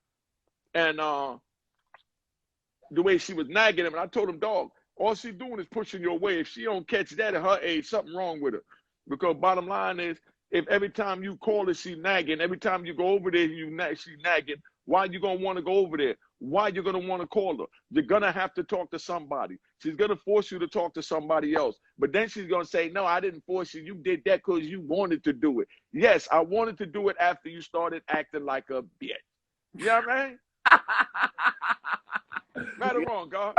Speaker 1: and the way she was nagging him, and I told him, dog, all she doing is pushing you away. If she don't catch that at her age, something wrong with her. Because bottom line is, if every time you call her, she nagging, every time you go over there, she nagging, why you gonna want to go over there? Why you gonna want to call her? You're gonna have to talk to somebody. She's gonna force you to talk to somebody else. But then she's gonna say, no, I didn't force you. You did that because you wanted to do it. Yes, I wanted to do it after you started acting like a bitch. You know what I mean? Right or wrong, God?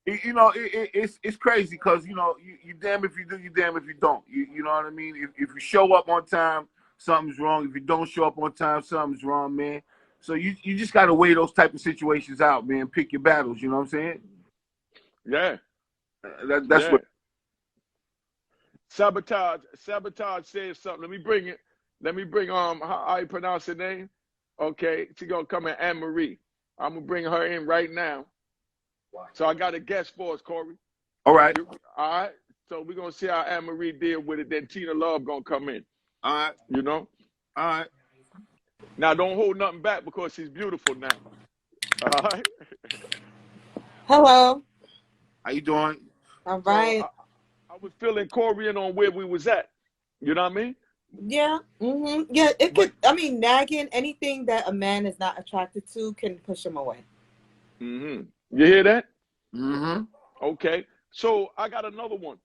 Speaker 6: You know, it's crazy because, you know, you damn if you do, you damn if you don't. You know what I mean? If you show up on time, something's wrong. If you don't show up on time, something's wrong, man. So you just got to weigh those type of situations out, man. Pick your battles, you know what I'm saying?
Speaker 1: Yeah.
Speaker 6: That's what.
Speaker 1: Sabotage says something. Let me bring how you pronounce her name. Okay, she gonna come in, Anne Marie. I'm gonna bring her in right now. So I got a guest for us, Corey.
Speaker 6: All right.
Speaker 1: All right. So we're gonna see how Anne Marie deal with it. Then Tina Love gonna come in.
Speaker 6: All right.
Speaker 1: You know?
Speaker 6: All right.
Speaker 1: Now don't hold nothing back because she's beautiful now. All right.
Speaker 4: Hello.
Speaker 6: How you doing?
Speaker 4: All right.
Speaker 1: So I was feeling Corey on where we was at. You know what I mean?
Speaker 4: Yeah. Yeah. It could. I mean, nagging, anything that a man is not attracted to can push him away.
Speaker 1: You hear that?
Speaker 6: Okay.
Speaker 1: So I got another one.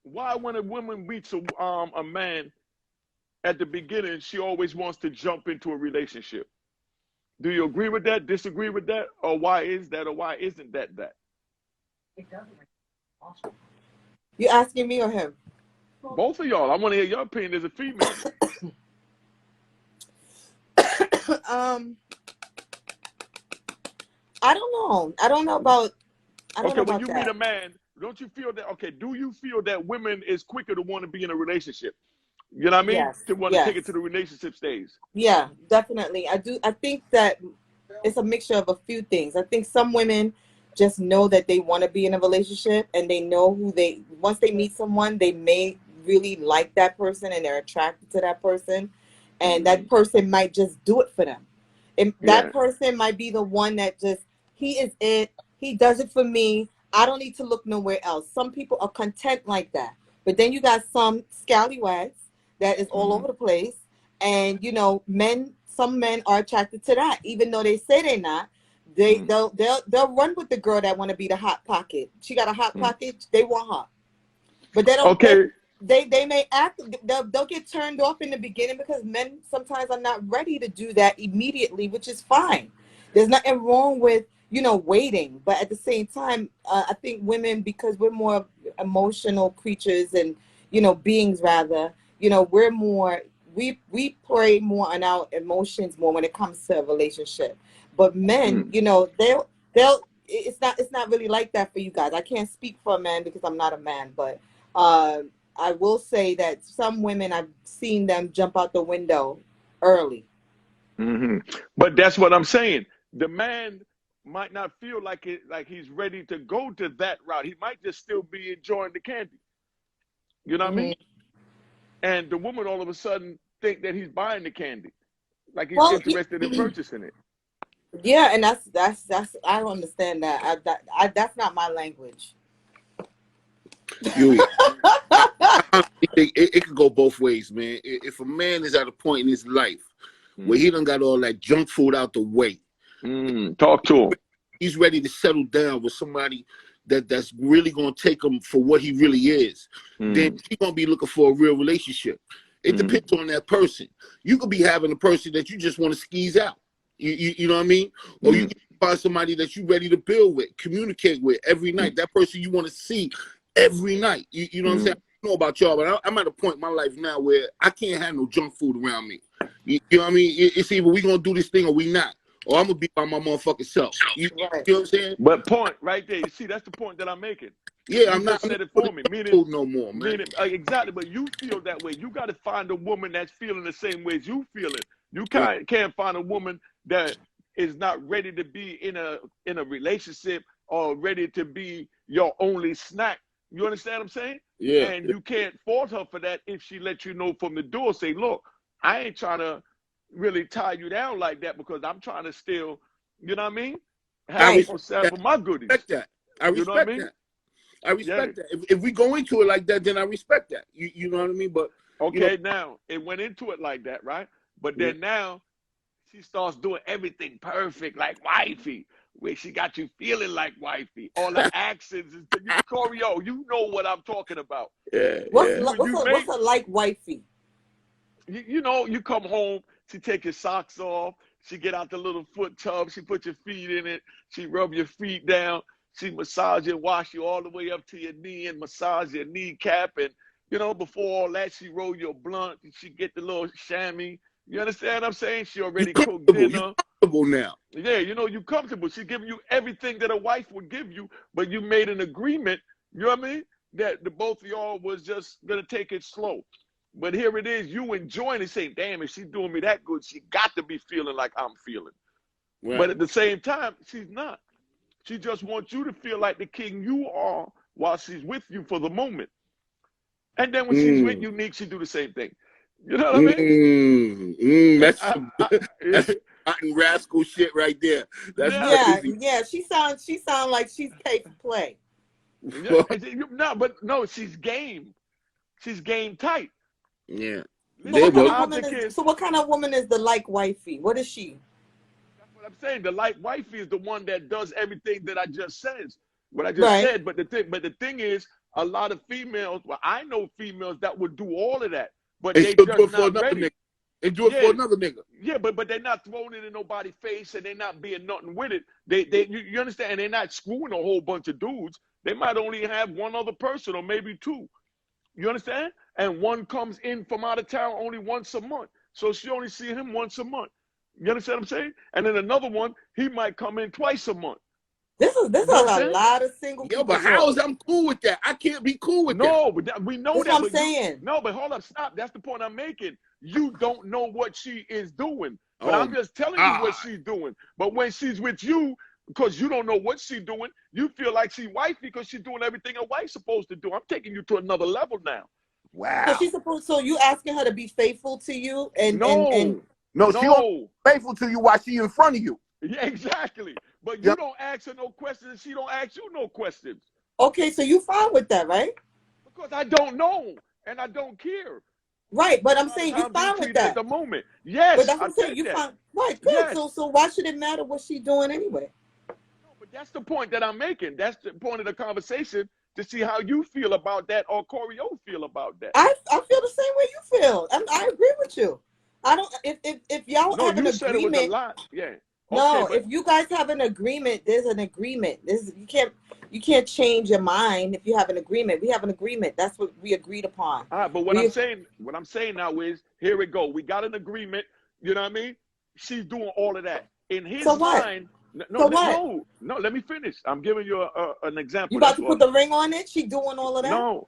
Speaker 1: Why, when a woman meets a man at the beginning, she always wants to jump into a relationship? Do you agree with that? Disagree with that? Or why is that? Or why isn't that?
Speaker 4: You asking me or him?
Speaker 1: Both of y'all. I want to hear your opinion as a female.
Speaker 4: I don't know. I don't know about.
Speaker 1: Okay, when you meet a man, don't you feel that? Okay, do you feel that women is quicker to want to be in a relationship? You know what I mean?
Speaker 4: Yes.
Speaker 1: To want to take it to the relationship stage.
Speaker 4: Yeah, definitely. I do. I think that it's a mixture of a few things. I think some women just know that they want to be in a relationship, and they know once they meet someone, they may really like that person and they're attracted to that person, and that person might just do it for them. And that person might be the one that just, he is it. He does it for me. I don't need to look nowhere else. Some people are content like that. But then you got some scallywags that is all over the place. And, you know, some men are attracted to that. Even though they say they're not, they'll run with the girl that want to be the hot pocket. She got a hot pocket. They want her. But they don't.
Speaker 1: Okay.
Speaker 4: They may act, they'll get turned off in the beginning because men sometimes are not ready to do that immediately, which is fine. There's nothing wrong with, you know, waiting. But at the same time, I think women, because we're more emotional creatures and, you know, beings rather, you know, we're we prey more on our emotions more when it comes to a relationship. But men, you know, they'll it's not really like that for you guys. I can't speak for a man because I'm not a man, but I will say that some women, I've seen them jump out the window early.
Speaker 1: But that's what I'm saying. The man might not feel like he's ready to go to that route. He might just still be enjoying the candy. You know what I mean? And the woman all of a sudden think that he's buying the candy, like he's interested in purchasing it.
Speaker 4: Yeah, and that's I don't understand that. That's not my language.
Speaker 6: It could go both ways, man. If a man is at a point in his life where he done got all that junk food out the way,
Speaker 1: talk to him.
Speaker 6: He's ready to settle down with somebody that's really gonna take him for what he really is. Then he's gonna be looking for a real relationship. It depends on that person. You could be having a person that you just want to squeeze out. You know what I mean? Or you can find somebody that you're ready to build with, communicate with every night. That person you want to see every night. You know what I'm saying? I don't know about y'all, but I'm at a point in my life now where I can't have no junk food around me. You know what I mean? It's either we gonna do this thing or we not. Or I'm gonna be by my motherfucking self. You know what I'm saying?
Speaker 1: But point right there. You see, that's the point that I'm making.
Speaker 6: Yeah, I'm not
Speaker 1: said it for me.
Speaker 6: Meaning no more, man.
Speaker 1: Meaning, exactly, but you feel that way. You got to find a woman that's feeling the same way as you feeling. You can't find a woman that is not ready to be in a relationship or ready to be your only snack. You understand what I'm saying?
Speaker 6: Yeah.
Speaker 1: And you can't fault her for that if she lets you know from the door. Say, look, I ain't trying to really tie you down like that because I'm trying to still, you know what I mean? Have for my goodies.
Speaker 6: I respect that. I respect that. If we go into it like that, then I respect that. You know what I mean? But
Speaker 1: okay, now it went into it like that, right? But then now she starts doing everything perfect, like wifey, where she got you feeling like wifey. All the accents, choreo, you know what I'm talking about.
Speaker 6: Yeah.
Speaker 4: What's a like wifey?
Speaker 1: You know, you come home, she take your socks off, she get out the little foot tub, she put your feet in it, she rub your feet down. She massage and wash you all the way up to your knee and massage your kneecap. And, you know, before all that, she roll your blunt and she get the little chamois. You understand what I'm saying? She already cooked dinner.
Speaker 6: You're comfortable now.
Speaker 1: Yeah, you know, you're comfortable. She's giving you everything that a wife would give you, but you made an agreement, you know what I mean? That the both of y'all was just going to take it slow. But here it is, you enjoying it, saying, damn, if she's doing me that good, she got to be feeling like I'm feeling. Right. But at the same time, she's not. She just wants you to feel like the king you are while she's with you for the moment. And then when she's with you, Nick, she do the same thing. You know what I mean?
Speaker 6: That's rotten rascal shit right there. That's crazy.
Speaker 4: Yeah. She sounds like she's paid for play.
Speaker 1: No, she's game. She's game tight.
Speaker 6: Yeah.
Speaker 4: So what kind of woman is the like wifey? What is she?
Speaker 1: I'm saying the like wifey is the one that does everything that I just said. What I just said, but the thing is, a lot of females. Well, I know females that would do all of that, but they just
Speaker 6: do it for
Speaker 1: not
Speaker 6: another
Speaker 1: ready.
Speaker 6: Nigga. And do it for another nigga.
Speaker 1: Yeah, but they're not throwing it in nobody's face, and they're not being nothing with it. You understand? They're not screwing a whole bunch of dudes. They might only have one other person or maybe two. You understand? And one comes in from out of town only once a month, so she only see him once a month. You understand what I'm saying? And then another one, he might come in twice a month.
Speaker 4: This is a lot of single people.
Speaker 6: Yo, but how is I'm cool with that? I can't be cool with that.
Speaker 1: No, but we know
Speaker 4: that's
Speaker 1: that.
Speaker 4: What I'm saying.
Speaker 1: No, but hold up, stop. That's the point I'm making. You don't know what she is doing. But I'm just telling you what she's doing. But when she's with you, because you don't know what she's doing, you feel like she's wifey because she's doing everything a wife's supposed to do. I'm taking you to another level now.
Speaker 6: Wow.
Speaker 4: So you asking her to be faithful to you
Speaker 6: No, she won't be faithful to you while she in front of you.
Speaker 1: Yeah, exactly. But you don't ask her no questions, and she don't ask you no questions.
Speaker 4: Okay, so you fine with that, right?
Speaker 1: Because I don't know, and I don't care.
Speaker 4: Right, but I'm saying you fine with that
Speaker 1: at the moment. Yes,
Speaker 4: but that's what I'm saying. You fine, right? Good. Yes. So why should it matter what she's doing anyway?
Speaker 1: No, but that's the point that I'm making. That's the point of the conversation, to see how you feel about that or Choreo feel about that.
Speaker 4: I feel the same way you feel. I agree with you. I don't. If y'all have an agreement,
Speaker 1: said it was a lot. Yeah.
Speaker 4: No,
Speaker 1: Okay, but
Speaker 4: if you guys have an agreement, there's an agreement. You can't change your mind if you have an agreement. We have an agreement. That's what we agreed upon.
Speaker 1: all right, but what I'm saying now is, here we go. We got an agreement. You know what I mean? She's doing all of that in his
Speaker 4: So what?
Speaker 1: mind.
Speaker 4: So
Speaker 1: No. Let me finish. I'm giving you an example.
Speaker 4: You about to put the ring on it? She doing all of that?
Speaker 1: No.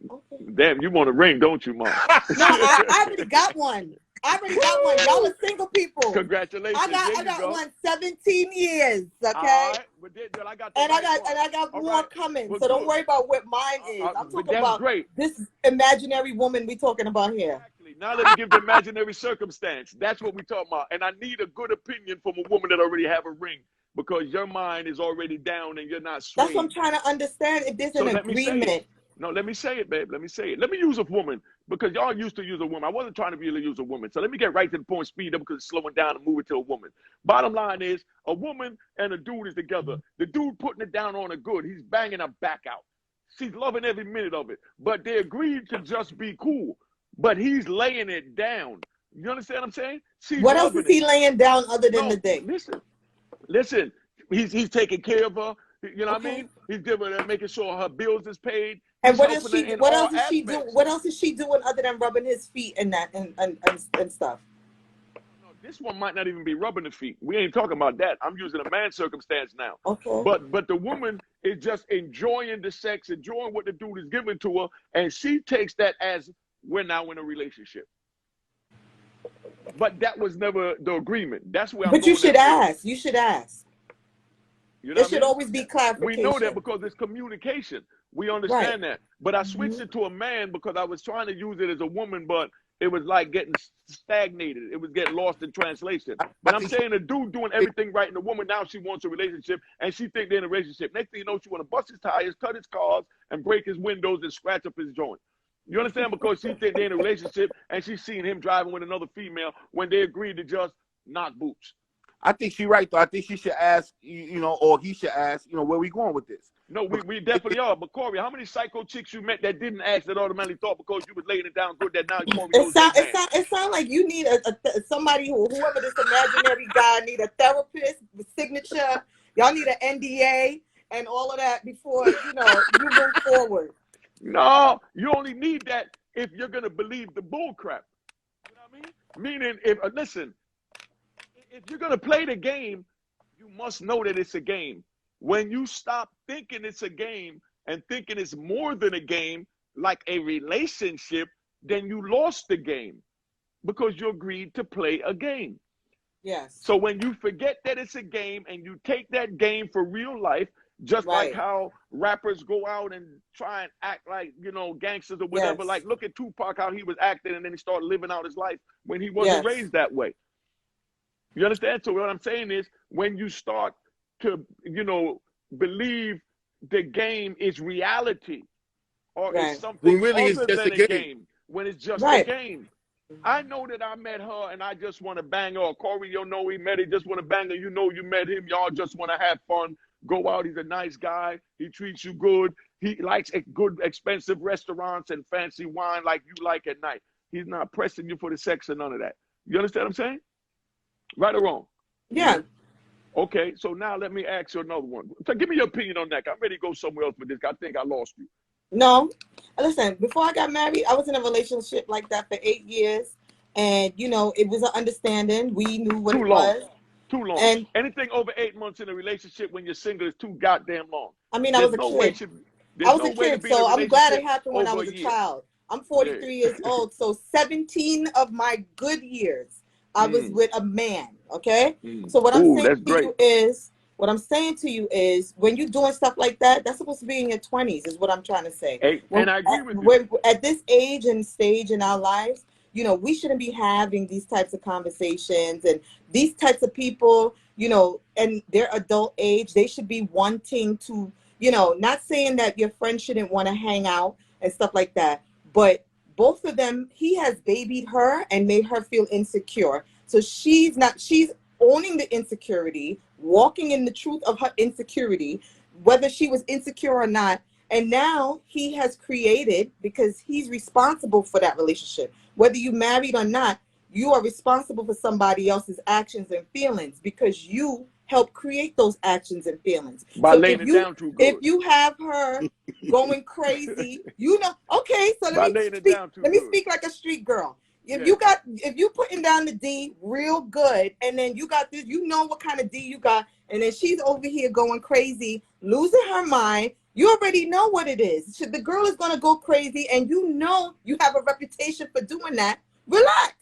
Speaker 4: Okay.
Speaker 1: Damn, you want a ring, don't you, Mom?
Speaker 4: No, I already got one. Y'all are single people.
Speaker 1: Congratulations.
Speaker 4: I got one 17 years. Okay.
Speaker 1: All right, but then I got the
Speaker 4: And
Speaker 1: right
Speaker 4: I got
Speaker 1: one.
Speaker 4: more
Speaker 1: All right.
Speaker 4: coming.
Speaker 1: Well,
Speaker 4: so don't
Speaker 1: good.
Speaker 4: worry about what mine is. I'm
Speaker 1: But
Speaker 4: talking
Speaker 1: that's
Speaker 4: about
Speaker 1: great.
Speaker 4: this imaginary woman we talking about here.
Speaker 1: Exactly. Now let me give the imaginary circumstance. That's what we talking about. And I need a good opinion from a woman that already have a ring, because your mind is already down and you're not swayed.
Speaker 4: That's what I'm trying to understand. If there's an agreement.
Speaker 1: No, let me say it, babe. Let me say it. Let me use a woman, because y'all used to use a woman. I wasn't trying to really use a woman. So let me get right to the point, speed up, because it's slowing down and moving to a woman. Bottom line is, a woman and a dude is together. The dude putting it down on her good. He's banging her back out. She's loving every minute of it. But they agreed to just be cool. But he's laying it down. You understand what I'm saying? She's
Speaker 4: What else is he laying down other than the dick?
Speaker 1: Listen. He's taking care of her. You know what I mean? He's giving her, making sure her bills is paid.
Speaker 4: And what else is she doing? What else is she doing other than rubbing his feet and that and stuff?
Speaker 1: No, this one might not even be rubbing the feet. We ain't talking about that. I'm using a man circumstance now.
Speaker 4: Okay.
Speaker 1: But the woman is just enjoying the sex, enjoying what the dude is giving to her, and she takes that as, we're now in a relationship. But that was never the agreement. That's where.
Speaker 4: But you should ask. You should ask.
Speaker 1: You know
Speaker 4: there should always be clarification.
Speaker 1: We know that because it's communication. We understand that. But I switched it to a man because I was trying to use it as a woman, but it was like getting stagnated. It was getting lost in translation. But I'm saying a dude doing everything right, and the woman now she wants a relationship, and she think they're in a relationship. Next thing you know, she want to bust his tires, cut his cars, and break his windows and scratch up his joint. You understand? Because she think they're in a relationship, and she's seen him driving with another female when they agreed to just knock boots.
Speaker 6: I think she's right, though. I think she should ask, or he should ask, where we going with this?
Speaker 1: No, we definitely are. But Corey, how many psycho chicks you met that didn't ask, that automatically thought because you was laying it down good that now Corey knows
Speaker 4: it sounds like you need somebody whoever this imaginary guy need a therapist with signature. Y'all need an NDA and all of that before you move forward.
Speaker 1: No, you only need that if you're gonna believe the bull crap. You know what I mean? Meaning, if you're gonna play the game, you must know that it's a game. When you stop thinking it's a game and thinking it's more than a game, like a relationship, then you lost the game because you agreed to play a game.
Speaker 4: Yes.
Speaker 1: So when you forget that it's a game and you take that game for real life, just like how rappers go out and try and act like, gangsters or whatever. Like, look at Tupac, how he was acting, and then he started living out his life when he wasn't raised that way. You understand? So what I'm saying is, when you start to, believe the game is reality, or it's something other than a game, when it's just a game. I know that I met her and I just want to bang her. Corey, he met her, just want to bang her. You met him. Y'all just want to have fun. Go out. He's a nice guy. He treats you good. He likes good, expensive restaurants and fancy wine like you like at night. He's not pressing you for the sex or none of that. You understand what I'm saying? Right or wrong?
Speaker 4: Yeah.
Speaker 1: Okay, so now let me ask you another one. So give me your opinion on that. I'm ready to go somewhere else with this. I think I lost you.
Speaker 4: No. Listen, before I got married, I was in a relationship like that for 8 years. And, it was an understanding. We knew what it was.
Speaker 1: Too long. And anything over 8 months in a relationship when you're single is too goddamn long.
Speaker 4: I mean, I was a kid. So I'm glad it happened when I was a child. I'm 43 years old. So 17 of my good years, I was with a man. Okay. So what I'm saying to you is, when you're doing stuff like that, that's supposed to be in your 20s, is what I'm trying to say.
Speaker 1: And I agree with you.
Speaker 4: At this age and stage in our lives, we shouldn't be having these types of conversations, and these types of people, and their adult age, they should be wanting to, not saying that your friend shouldn't want to hang out and stuff like that, but both of them, he has babied her and made her feel insecure. So she's owning the insecurity, walking in the truth of her insecurity, whether she was insecure or not. And now he has created, because he's responsible for that relationship, whether you married or not, you are responsible for somebody else's actions and feelings because you help create those actions and feelings.
Speaker 1: By
Speaker 4: So
Speaker 1: laying it down too good.
Speaker 4: if you have her going crazy, you know, okay, so let me speak like a street girl. If you putting down the D real good, and then you got this, you know what kind of D you got, and then she's over here going crazy, losing her mind. You already know what it is. The girl is gonna go crazy, and you know you have a reputation for doing that. Relax.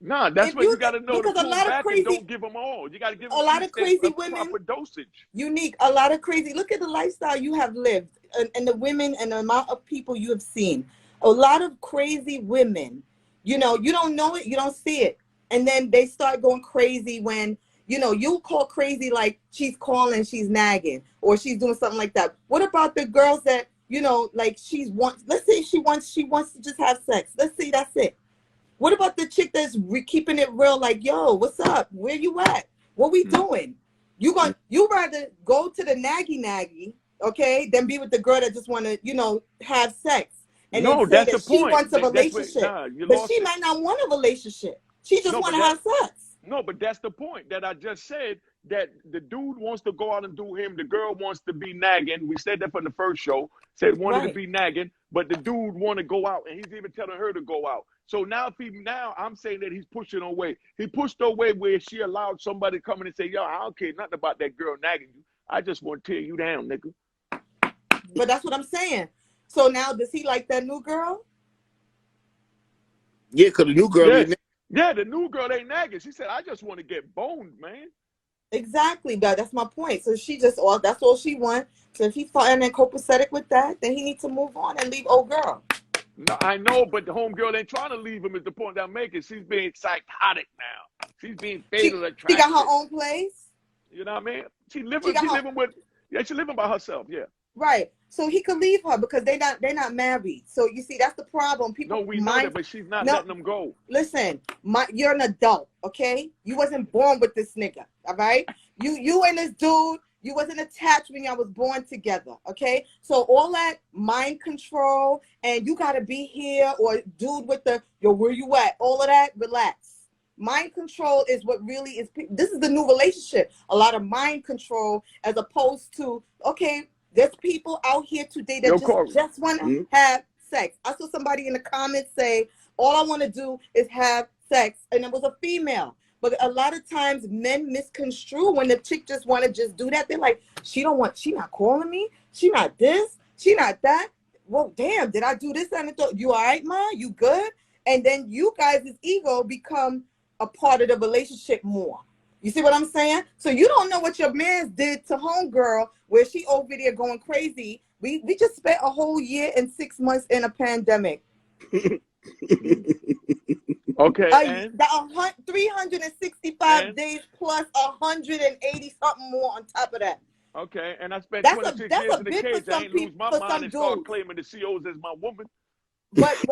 Speaker 1: Nah, that's what you got to know. Because a lot of crazy, don't give them all. You got to give them
Speaker 4: a lot of crazy women.
Speaker 1: Proper dosage.
Speaker 4: Unique. A lot of crazy. Look at the lifestyle you have lived, and the women and the amount of people you have seen. A lot of crazy women. You know, you don't know it, you don't see it, and then they start going crazy when, you know, you call crazy like she's calling, she's nagging, or she's doing something like that. What about the girls that, you know, like let's say she wants to just have sex. Let's say that's it. What about the chick that's keeping it real, like, yo, what's up? Where you at? What we doing? You rather go to the naggy, okay, than be with the girl that just want to, you know, have sex. And
Speaker 1: no, that's the point.
Speaker 4: She wants a relationship, but she might not want a relationship. She just want to have sex.
Speaker 1: No, but that's the point that I just said, that the dude wants to go out and do him. The girl wants to be nagging. We said that from the first show. Said wanted to be nagging, but the dude want to go out, and he's even telling her to go out. So now I'm saying that he's pushing away. He pushed away where she allowed somebody to come in and say, yo, I don't care nothing about that girl nagging you. I just want to tear you down, nigga.
Speaker 4: But that's what I'm saying. So now, does he like that new girl?
Speaker 6: Yeah, because the new girl ain't
Speaker 1: the new girl ain't nagging. She said, I just want to get boned, man.
Speaker 4: Exactly, that's my point. So that's all she wants. So if he finding copacetic with that, then he needs to move on and leave old girl.
Speaker 1: No, I know, but the homegirl ain't trying to leave him is the point I'm making. She's being psychotic now. She's being fatal attracted.
Speaker 4: She got her own place?
Speaker 1: You know what I mean? She living by herself, yeah.
Speaker 4: Right. So he could leave her because they're not married. So you see, that's the problem. People.
Speaker 1: No, we know that, but she's not letting them go.
Speaker 4: Listen, you're an adult, okay? You wasn't born with this nigga, all right? You and this dude, you wasn't attached when y'all was born together, okay? So all that mind control and you gotta be here, or dude with the where you at? All of that, relax. Mind control is what really is. This is the new relationship. A lot of mind control, as opposed to, okay, there's people out here today that just want to have sex. I saw somebody in the comments say, all I want to do is have sex. And it was a female. But a lot of times men misconstrue when the chick just want to just do that. They're like, she not calling me. She not this. She not that. Well, damn, did I do this? And you all right, ma? You good? And then you guys' ego become a part of the relationship more. You see what I'm saying? So you don't know what your man did to homegirl, where she over there going crazy. We just spent a whole year and 6 months in a pandemic.
Speaker 1: Okay.
Speaker 4: 365 days plus 180 something more on top of that.
Speaker 1: Okay, and I spent 26 years in the cage. I ain't lose my mind and start claiming the COs as my woman.
Speaker 4: But you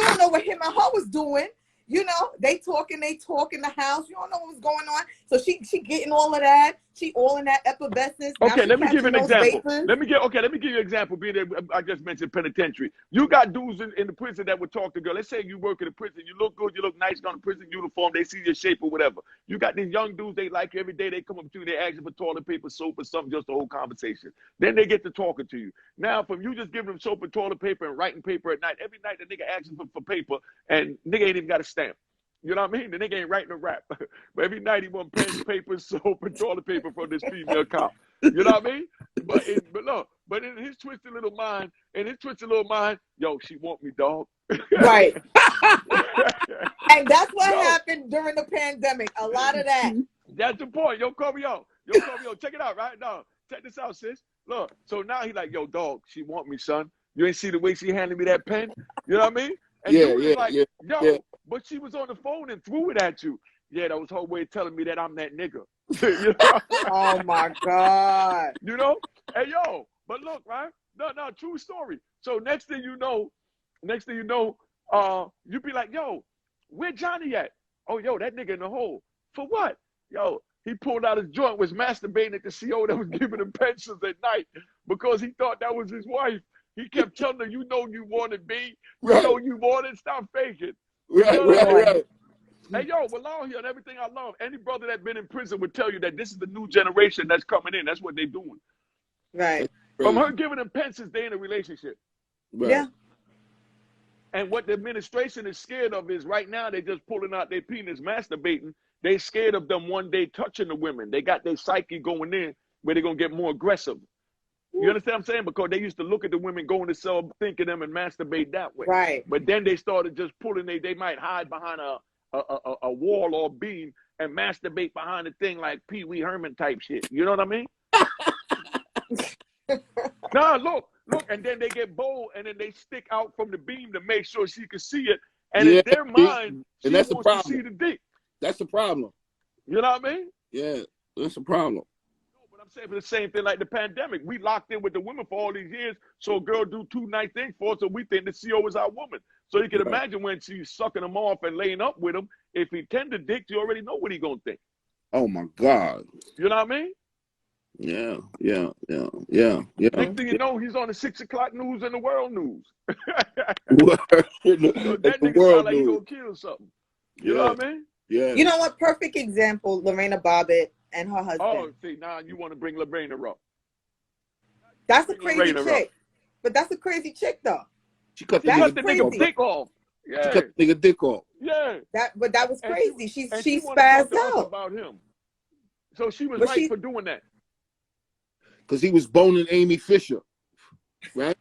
Speaker 4: don't know what him and her was doing. You know, they talk in the house. You don't know what was going on. So she getting all of that. She all in that effervescence.
Speaker 1: Okay, let me give you an example. Let me give you an example. Being that I just mentioned penitentiary. You got dudes in the prison that would talk to girls. Let's say you work in the prison. You look good. You look nice. Got a prison uniform. They see your shape or whatever. You got these young dudes. They like you every day. They come up to you. They ask you for toilet paper, soap, or something. Just a whole conversation. Then they get to talking to you. Now, from you just giving them soap and toilet paper and writing paper at night. Every night the nigga asks for paper, and nigga ain't even got a stamp. You know what I mean? The nigga ain't writing a rap. But every night he want pen, paper, soap, and toilet paper from this female cop. You know what I mean? But in his twisted little mind, yo, she want me, dog.
Speaker 4: Right. And that's what happened during the pandemic. A lot of that.
Speaker 1: That's the point. Yo, Corio, check it out, right? No, check this out, sis. Look, so now he like, yo, dog, she want me, son. You ain't see the way she handed me that pen? You know what I mean? And but she was on the phone and threw it at you. Yeah, that was her way of telling me that I'm that nigga. You know?
Speaker 4: Oh my God.
Speaker 1: You know? Hey, yo, but look, right? No, true story. So next thing you know, you be like, yo, where Johnny at? Oh, yo, that nigga in the hole. For what? Yo, he pulled out his joint, was masturbating at the CO that was giving him pensions at night because he thought that was his wife. He kept telling her, you know you wanted me. You know you wanted. Stop faking.
Speaker 6: Right,
Speaker 1: You know what I mean?
Speaker 6: right.
Speaker 1: Hey, yo, Bilal here and everything I love. Any brother that's been in prison would tell you that this is the new generation that's coming in. That's what they're doing.
Speaker 4: Right.
Speaker 1: From her giving them pensions, they in a relationship.
Speaker 6: Right.
Speaker 4: Yeah.
Speaker 1: And what the administration is scared of is right now they just pulling out their penis, masturbating. They scared of them one day touching the women. They got their psyche going in where they're going to get more aggressive. You understand what I'm saying? Because they used to look at the women going to cell, thinking them and masturbate that way.
Speaker 4: Right.
Speaker 1: But then they started just pulling, they might hide behind a wall or a beam and masturbate behind a thing like Pee Wee Herman type shit. You know what I mean? Nah, look, and then they get bold and then they stick out from the beam to make sure she can see it. And in their mind, she
Speaker 6: and that's the
Speaker 1: wants to
Speaker 6: problem.
Speaker 1: see the dick.
Speaker 6: That's the problem.
Speaker 1: You know what I mean?
Speaker 6: Yeah, that's the problem.
Speaker 1: No, but I'm saying for the same thing like the pandemic. We locked in with the women for all these years, so a girl do 2 nice things for us, so we think the CO is our woman. So you can imagine when she's sucking them off and laying up with him, if he tender dick, you already know what he gonna think.
Speaker 6: Oh my God.
Speaker 1: You know what I mean?
Speaker 6: Yeah.
Speaker 1: Next thing you know, he's on the 6 o'clock news and the world news. So
Speaker 6: that
Speaker 1: that nigga sound like he gonna kill something. You know what I mean?
Speaker 6: Yeah.
Speaker 4: You know what? Perfect example, Lorena Bobbitt and her husband.
Speaker 1: Oh, see, now you want to bring Lorena up.
Speaker 4: That's a crazy
Speaker 1: Lorena
Speaker 4: chick.
Speaker 1: up.
Speaker 4: But that's a crazy chick, though.
Speaker 6: She cut the
Speaker 4: That's
Speaker 1: Cut the
Speaker 4: crazy.
Speaker 1: nigga dick off. Yeah.
Speaker 6: She cut the nigga dick off.
Speaker 1: Yeah.
Speaker 4: But that was
Speaker 1: And
Speaker 4: crazy. She
Speaker 1: wanna talk
Speaker 4: spazzed
Speaker 1: to us
Speaker 4: out.
Speaker 1: about him. So she was
Speaker 4: But
Speaker 1: right for doing that.
Speaker 6: Because he was boning Amy Fisher. Right?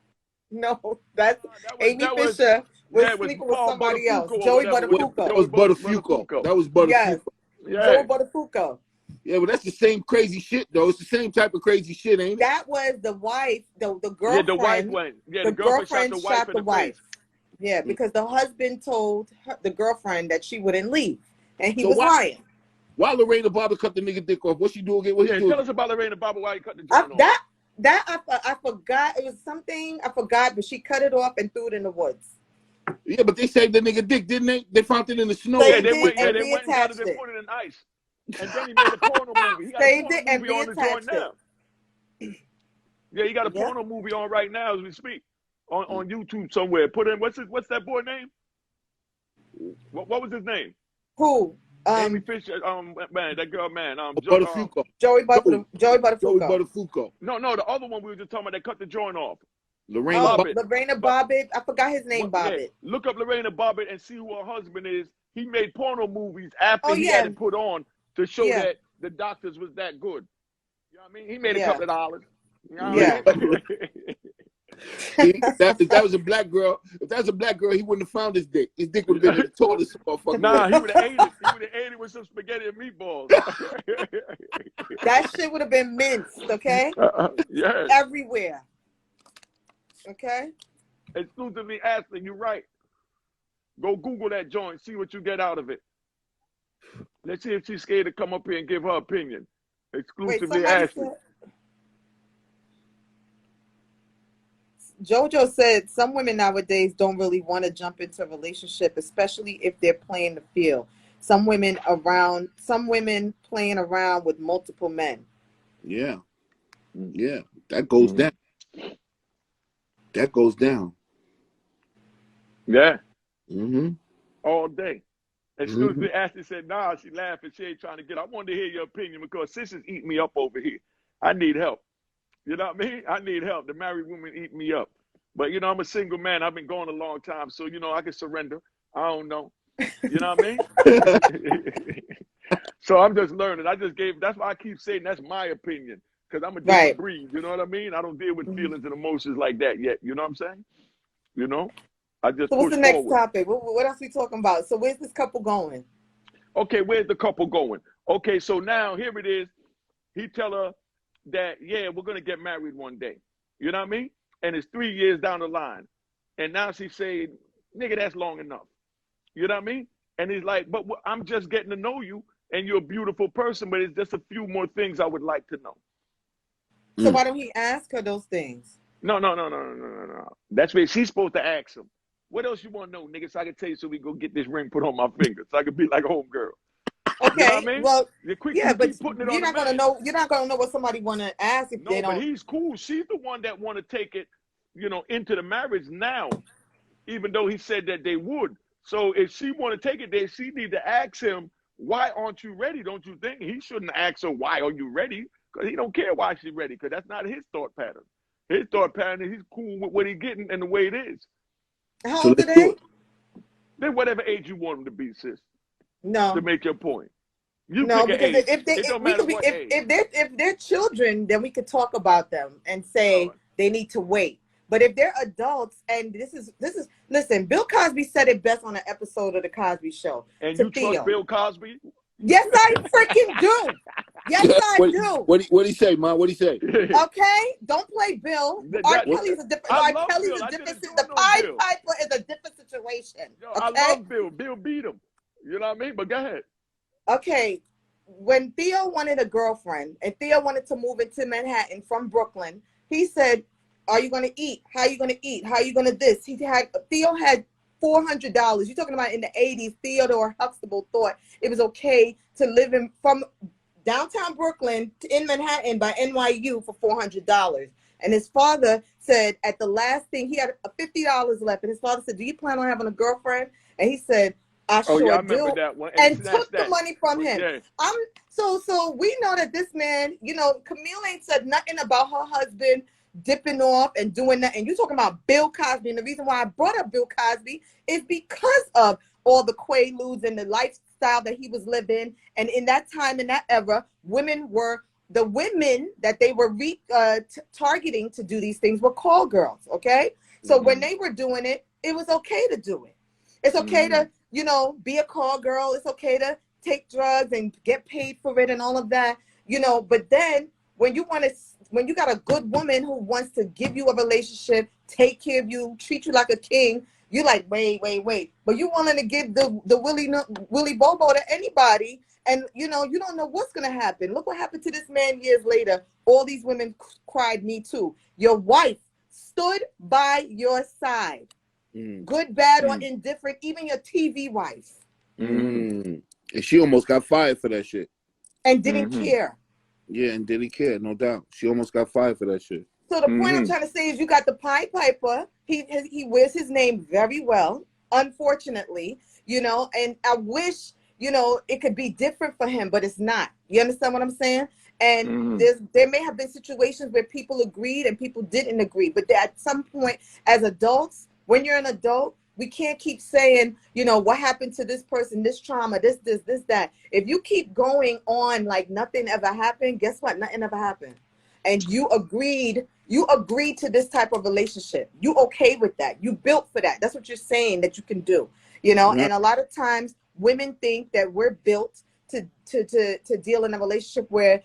Speaker 4: No, that's Amy
Speaker 1: that was-
Speaker 4: Fisher was
Speaker 1: yeah, it was
Speaker 4: sleeping with
Speaker 1: Paul
Speaker 4: somebody else.
Speaker 1: Butterfuco or
Speaker 4: Joey
Speaker 1: whatever.
Speaker 4: Buttafuoco.
Speaker 6: That was Butterfuoco.
Speaker 1: Butterfuoco.
Speaker 6: That was Butterfuoco.
Speaker 4: Yes.
Speaker 1: Yeah.
Speaker 4: Joey Buttafuoco.
Speaker 6: Yeah, but that's the same crazy shit, though. It's the same type of crazy shit, ain't it?
Speaker 4: That was the wife, the girlfriend.
Speaker 1: Yeah, the wife went. Yeah,
Speaker 4: the
Speaker 1: girlfriend
Speaker 4: girlfriend
Speaker 1: shot
Speaker 4: shot
Speaker 1: the
Speaker 4: the
Speaker 1: wife in the
Speaker 4: wife.
Speaker 1: face.
Speaker 4: Yeah, because the husband told the girlfriend that she wouldn't leave, and he
Speaker 6: So
Speaker 4: was
Speaker 6: why-
Speaker 4: lying.
Speaker 6: Why Lorena Bobbitt cut the nigga dick off? What she do again? What he
Speaker 1: Yeah,
Speaker 6: do?
Speaker 1: tell us about Lorena Bobbitt, why you cut the joint off.
Speaker 4: I forgot. It was something I forgot, but she cut it off and threw it in the woods.
Speaker 6: Yeah, but they saved the nigga dick, didn't they? They found it in the snow.
Speaker 1: Yeah,
Speaker 4: Saved
Speaker 1: they went,
Speaker 4: it and
Speaker 1: and got it and
Speaker 4: reattached
Speaker 1: put it in ice. And then he made a porno movie. He got
Speaker 4: Saved
Speaker 1: a
Speaker 4: it
Speaker 1: porno
Speaker 4: and
Speaker 1: movie on the joint
Speaker 4: reattached
Speaker 1: now. Yeah, he got a
Speaker 4: Yeah.
Speaker 1: porno movie on right now as we speak. On YouTube somewhere. Put in what's that boy name? What was his name?
Speaker 4: Who?
Speaker 1: Amy Fisher, man, that girl, man.
Speaker 6: Butterfuoco.
Speaker 4: Joey Buttafuoco.
Speaker 6: Joey Butterfuoco.
Speaker 1: No, the other one we were just talking about that cut the joint off.
Speaker 6: Lorena
Speaker 4: Oh,
Speaker 6: Bobbitt.
Speaker 4: Lorena Bobbitt. I forgot his name.
Speaker 1: Yeah,
Speaker 4: Bobbitt.
Speaker 1: look up Lorena Bobbitt and see who her husband is. He made porno movies after
Speaker 4: Oh,
Speaker 1: he
Speaker 4: yeah.
Speaker 1: had it put on to show
Speaker 4: Yeah.
Speaker 1: that the doctors was that good. You know what I mean? He made a
Speaker 4: Yeah.
Speaker 1: couple of dollars. You know what
Speaker 4: Yeah.
Speaker 1: I mean?
Speaker 6: If that was a black girl, he wouldn't have found his dick. His dick would have been in the tallest motherfucker.
Speaker 1: Nah, he would have ate it. He would have ate it with some spaghetti and meatballs.
Speaker 4: That shit would have been minced. Okay,
Speaker 1: Yeah.
Speaker 4: everywhere. Okay.
Speaker 1: Exclusively Ashley, you're right. Go Google that joint, see what you get out of it. Let's see if she's scared to come up here and give her opinion.
Speaker 4: Wait,
Speaker 1: Exclusively
Speaker 4: somebody
Speaker 1: Ashley.
Speaker 4: said. JoJo said some women nowadays don't really want to jump into a relationship, especially if they're playing the field. Some women playing around with multiple men.
Speaker 6: Yeah. Yeah. That goes down. That goes down.
Speaker 1: Yeah,
Speaker 6: Mm-hmm.
Speaker 1: all day. Exclusively Ashley said, nah, she laughing. She ain't trying to get. I wanted to hear your opinion because sis is eating me up over here. I need help. You know what I mean? I need help. The married woman eat me up. But, I'm a single man. I've been going a long time. So, I can surrender. I don't know. You know what I mean? So I'm just learning. That's why I keep saying that's my opinion. Because I'm a different breed. You know what I mean? I don't deal with feelings and emotions like that yet. You know what I'm saying? I just
Speaker 4: So what's
Speaker 1: push
Speaker 4: the next
Speaker 1: forward.
Speaker 4: topic? What else are we talking about? So where's this couple going?
Speaker 1: Okay, where's the couple going? Okay, so now here it is. He tell her that, yeah, we're going to get married one day. You know what I mean? And it's 3 years down the line. And now she said, nigga, that's long enough. You know what I mean? And he's like, but I'm just getting to know you and you're a beautiful person, but it's just a few more things I would like to know.
Speaker 4: So why don't he ask her those things?
Speaker 1: No. That's what she's supposed to ask him. What else you want to know, nigga? So I can tell you so we go get this ring put on my finger. So I can be like a homegirl.
Speaker 4: Okay,
Speaker 1: You know what I mean?
Speaker 4: well,
Speaker 1: You're quick,
Speaker 4: yeah,
Speaker 1: you
Speaker 4: but
Speaker 1: keep putting it
Speaker 4: you're
Speaker 1: on
Speaker 4: not
Speaker 1: the
Speaker 4: gonna
Speaker 1: man.
Speaker 4: know. You're not gonna know what somebody want to ask if they
Speaker 1: No, but
Speaker 4: don't.
Speaker 1: he's cool. She's the one that want to take it, into the marriage now, even though he said that they would. So if she want to take it there, she need to ask him, why aren't you ready? Don't you think? He shouldn't ask her, why are you ready? Because he don't care why she's ready, because that's not his thought pattern. His thought pattern is he's cool with what he's getting and the way it is.
Speaker 3: How old are they?
Speaker 1: Then whatever age you want them to be, sis.
Speaker 3: No.
Speaker 1: To make your point. You
Speaker 3: No,
Speaker 1: pick an
Speaker 3: because
Speaker 1: age. It don't matter what age.
Speaker 3: if they're children, then we could talk about them and say they need to wait. But if they're adults, and this is listen, Bill Cosby said it best on an episode of the Cosby Show.
Speaker 1: And you trust Bill Cosby?
Speaker 3: Yes, I freaking do. Yes, I do.
Speaker 6: What he say, man? What he say?
Speaker 3: Okay, don't play Bill. R. Kelly's a different. R. Kelly's a different. The Pied Piper is a different situation.
Speaker 1: Yo,
Speaker 3: okay?
Speaker 1: I love Bill. Bill beat him. You know what I mean? But go ahead.
Speaker 3: Okay, when Theo wanted a girlfriend and Theo wanted to move into Manhattan from Brooklyn, he said, "Are you going to eat? How are you going to eat? How are you going to this?" Theo had $400. You're talking about in the 80s. Theodore Huxtable thought it was okay to live from downtown Brooklyn in Manhattan by NYU for $400. And his father said at the last thing, he had $50 left. And his father said, "Do you plan on having a girlfriend?" And he said, "I sure
Speaker 1: I remember
Speaker 3: do."
Speaker 1: that one.
Speaker 3: And took the money from him.
Speaker 1: Yeah.
Speaker 3: So we know that this man, Camille ain't said nothing about her husband dipping off and doing that. And you're talking about Bill Cosby. And the reason why I brought up Bill Cosby is because of all the quaaludes and the lifestyle that he was living. And in that time, in that era, the women that they were targeting to do these things were call girls. Okay. So when they were doing it, it was okay to do it. It's okay to, be a call girl. It's okay to take drugs and get paid for it and all of that, but then when you got a good woman who wants to give you a relationship, take care of you, treat you like a king, you're like, wait. But you willing to give the Willy Bobo to anybody, and you don't know what's gonna happen. Look what happened to this man years later. All these women cried, "Me too." Your wife stood by your side. Good, bad, or indifferent, even your TV wife.
Speaker 6: And she almost got fired for that shit.
Speaker 3: And didn't care.
Speaker 6: Yeah, and didn't care, no doubt. She almost got fired for that shit.
Speaker 3: So the point I'm trying to say is you got the Pied Piper. He wears his name very well, unfortunately, and I wish, it could be different for him, but it's not. You understand what I'm saying? And there may have been situations where people agreed and people didn't agree. But at some point, as adults, when you're an adult, we can't keep saying, what happened to this person, this trauma, this, that. If you keep going on like nothing ever happened, guess what? Nothing ever happened. And you agreed to this type of relationship. You okay with that. You built for that. That's what you're saying that you can do, and a lot of times women think that we're built to deal in a relationship where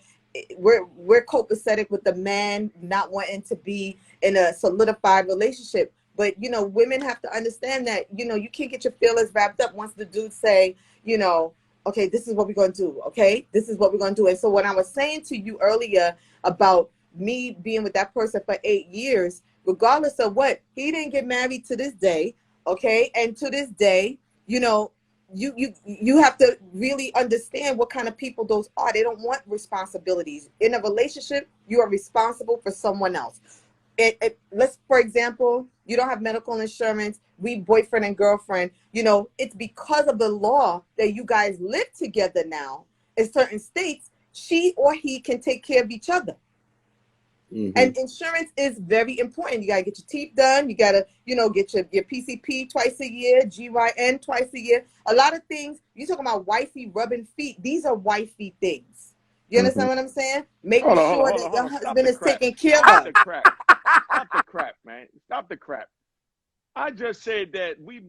Speaker 3: we're copacetic with the man not wanting to be in a solidified relationship. But, women have to understand that, you can't get your feelings wrapped up once the dudes say, okay, this is what we're going to do. Okay, this is what we're going to do. And so what I was saying to you earlier about me being with that person for 8 years, regardless of what, he didn't get married to this day. Okay. And to this day, you have to really understand what kind of people those are. They don't want responsibilities. In a relationship, you are responsible for someone else. Let's, for example, you don't have medical insurance, we boyfriend and girlfriend, it's because of the law that you guys live together now. In certain states, she or he can take care of each other. And insurance is very important. You got to get your teeth done. You got to, get your PCP twice a year, GYN twice a year. A lot of things, you're talking about wifey rubbing feet. These are wifey things. You understand what I'm saying? Making sure that your husband is taken care of.
Speaker 1: Stop the crap, man. Stop the crap. I just said that we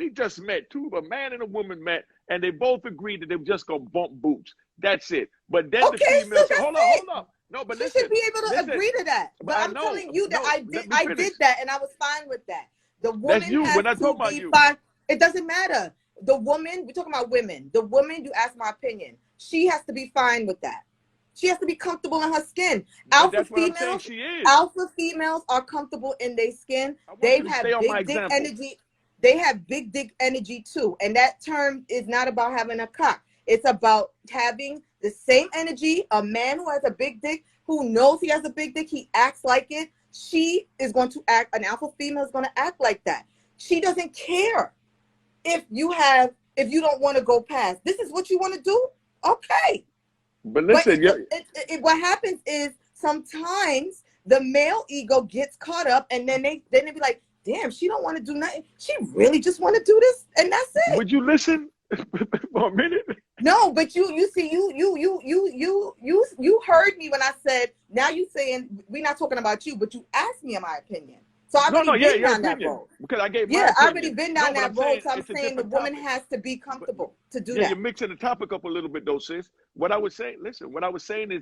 Speaker 1: just met. A man and a woman met, and they both agreed that they were just gonna bump boots. That's it. But then the female said, hold up. No, but
Speaker 3: listen. Should be able to agree to that. But I'm telling you that I did that, and I was fine with that. The woman has to be fine. It doesn't matter. The woman, we're talking about women. The woman, you asked my opinion. She has to be fine with that. She has to be comfortable in her skin. Alpha females are comfortable in their skin. They have big dick energy. They have big dick energy too. And that term is not about having a cock. It's about having the same energy. A man who has a big dick, who knows he has a big dick, he acts like it. She is going to act, an alpha female is going to act like that. She doesn't care.
Speaker 4: if you don't want to go past, this is what you want to do. Okay.
Speaker 1: But listen,
Speaker 4: what happens is sometimes the male ego gets caught up, and then they be like, damn, she don't want to do nothing. She really just want to do this, and that's it.
Speaker 1: Would you listen for a minute?
Speaker 4: No, but you see, you heard me when I said, now you saying we're not talking about you, but you asked me in my opinion. So I've already been down that road.
Speaker 1: Because I gave
Speaker 4: I've already been down that road. So I'm saying the woman has to be comfortable to do that.
Speaker 1: You're mixing the topic up a little bit though, sis. What I was saying is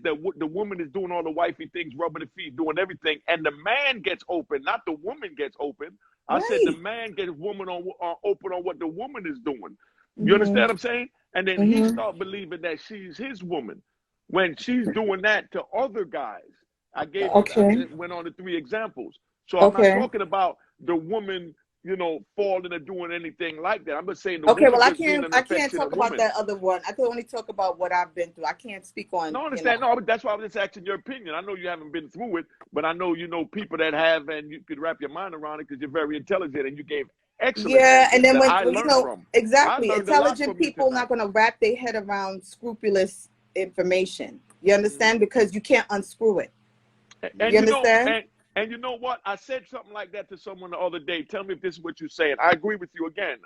Speaker 1: that the woman is doing all the wifey things, rubbing the feet, doing everything, and the man gets open, not the woman gets open. I said the man gets woman open on what the woman is doing. You understand what I'm saying? And then he start believing that she's his woman when she's doing that to other guys. I went on to 3 examples. So I'm not talking about the woman, falling or doing anything like that. I'm just saying the woman.
Speaker 4: Well, I can't talk about that other one. I can only talk about what I've been through. I can't speak on.
Speaker 1: No, I understand. No, but that's why I was just asking your opinion. I know you haven't been through it, but I know you know people that have, and you could wrap your mind around it because you're very intelligent and you gave excellent.
Speaker 4: Yeah, and then exactly, intelligent people not going to wrap their head around scrupulous information. You understand? Because you can't unscrew it.
Speaker 1: And
Speaker 4: you understand?
Speaker 1: And you know what? I said something like that to someone the other day. Tell me if this is what you're saying. I agree with you again.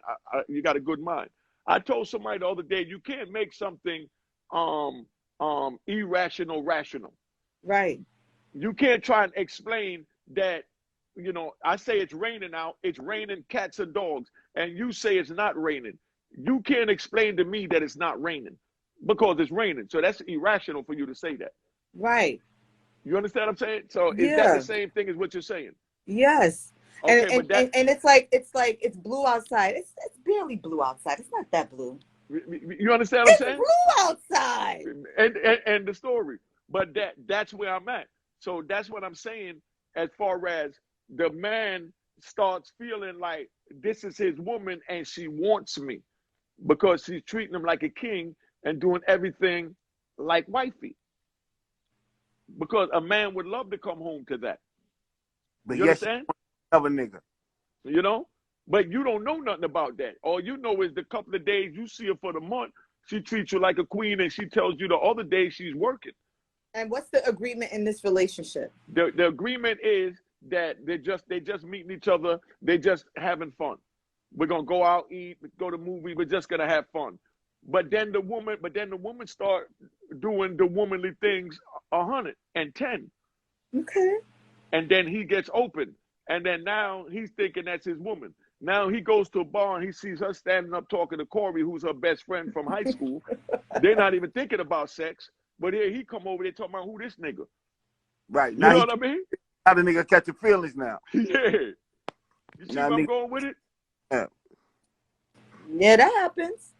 Speaker 1: You got a good mind. I told somebody the other day, you can't make something irrational rational.
Speaker 4: Right.
Speaker 1: You can't try and explain that, I say it's raining out. It's raining cats and dogs. And you say it's not raining. You can't explain to me that it's not raining because it's raining. So that's irrational for you to say that.
Speaker 4: Right.
Speaker 1: You understand what I'm saying? So is that the same thing as what you're saying?
Speaker 4: Yes.
Speaker 1: Okay,
Speaker 4: and it's like it's blue outside. It's barely blue outside. It's not that blue.
Speaker 1: You understand what I'm saying?
Speaker 4: It's blue outside.
Speaker 1: And the story. But that's where I'm at. So that's what I'm saying as far as the man starts feeling like this is his woman and she wants me because she's treating him like a king and doing everything like wifey. Because a man would love to come home to that.
Speaker 6: But
Speaker 1: you understand?
Speaker 6: Another nigga.
Speaker 1: But you don't know nothing about that. All you know is the couple of days you see her for the month, she treats you like a queen and she tells you the other day she's working.
Speaker 4: And what's the agreement in this relationship?
Speaker 1: The agreement is that they just meeting each other, they just having fun. We're gonna go out, eat, go to movies, we're just gonna have fun. But then the woman start doing the womanly things 110.
Speaker 4: Okay.
Speaker 1: And then he gets open. And then now he's thinking that's his woman. Now he goes to a bar and he sees her standing up talking to Corey, who's her best friend from high school. They're not even thinking about sex. But here he come over there talking about who this nigga.
Speaker 6: Right.
Speaker 1: You know what I mean?
Speaker 6: How the nigga catching feelings now.
Speaker 1: Yeah. You see where I'm going with it?
Speaker 4: Yeah, that happens.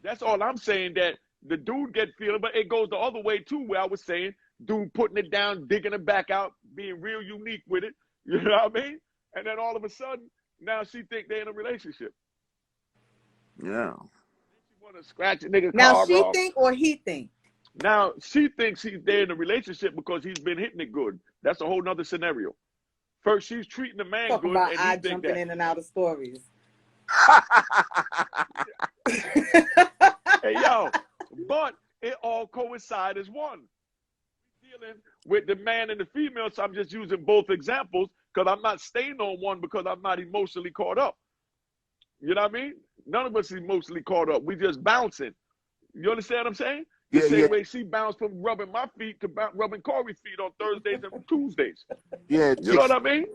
Speaker 1: That's all I'm saying, that the dude get feeling, but it goes the other way too, where I was saying, dude putting it down, digging it back out, being real unique with it. You know what I mean? And then all of a sudden, now she think they're in a relationship.
Speaker 6: Yeah.
Speaker 1: She want to scratch a nigga
Speaker 4: now
Speaker 1: car
Speaker 4: she
Speaker 1: off.
Speaker 4: think or he think?
Speaker 1: Now she thinks they're in a relationship because he's been hitting it good. That's a whole nother scenario. First, she's treating the man
Speaker 4: Talk
Speaker 1: good.
Speaker 4: about
Speaker 1: and
Speaker 4: I
Speaker 1: he
Speaker 4: jumping in and out of stories.
Speaker 1: Hey, yo, but it all coincides as one. Dealing with the man and the female, so I'm just using both examples because I'm not staying on one because I'm not emotionally caught up. You know what I mean? None of us is emotionally caught up. We just bouncing. You understand what I'm saying? The same way she bounced from rubbing my feet to rubbing Corey's feet on Thursdays and Tuesdays.
Speaker 6: Yeah.
Speaker 1: You know what I mean?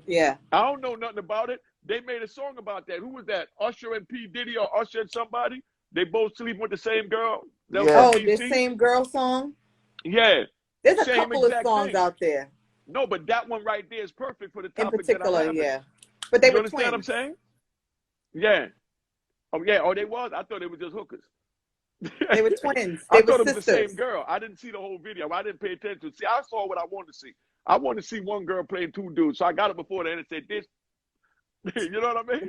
Speaker 4: Yeah.
Speaker 1: I don't know nothing about it. They made a song about that. Who was that? Usher and P. Diddy, or Usher and somebody? They both sleeping with the same girl.
Speaker 6: Yeah.
Speaker 4: Oh, the same girl song?
Speaker 1: Yeah.
Speaker 4: There's a couple of songs out there.
Speaker 1: No, but that one right there is perfect for the topic.
Speaker 4: In particular,
Speaker 1: that
Speaker 4: yeah. But they
Speaker 1: you
Speaker 4: were
Speaker 1: understand
Speaker 4: twins.
Speaker 1: what I'm saying? Yeah. Oh, yeah. Oh, they was? I thought they were just hookers.
Speaker 4: They were twins.
Speaker 1: I
Speaker 4: They
Speaker 1: thought
Speaker 4: were
Speaker 1: it was
Speaker 4: sisters.
Speaker 1: the same girl. I didn't see the whole video. I didn't pay attention. See, I saw what I wanted to see. I wanted to see one girl playing two dudes. So I got it before the end and said, this. You know what I mean?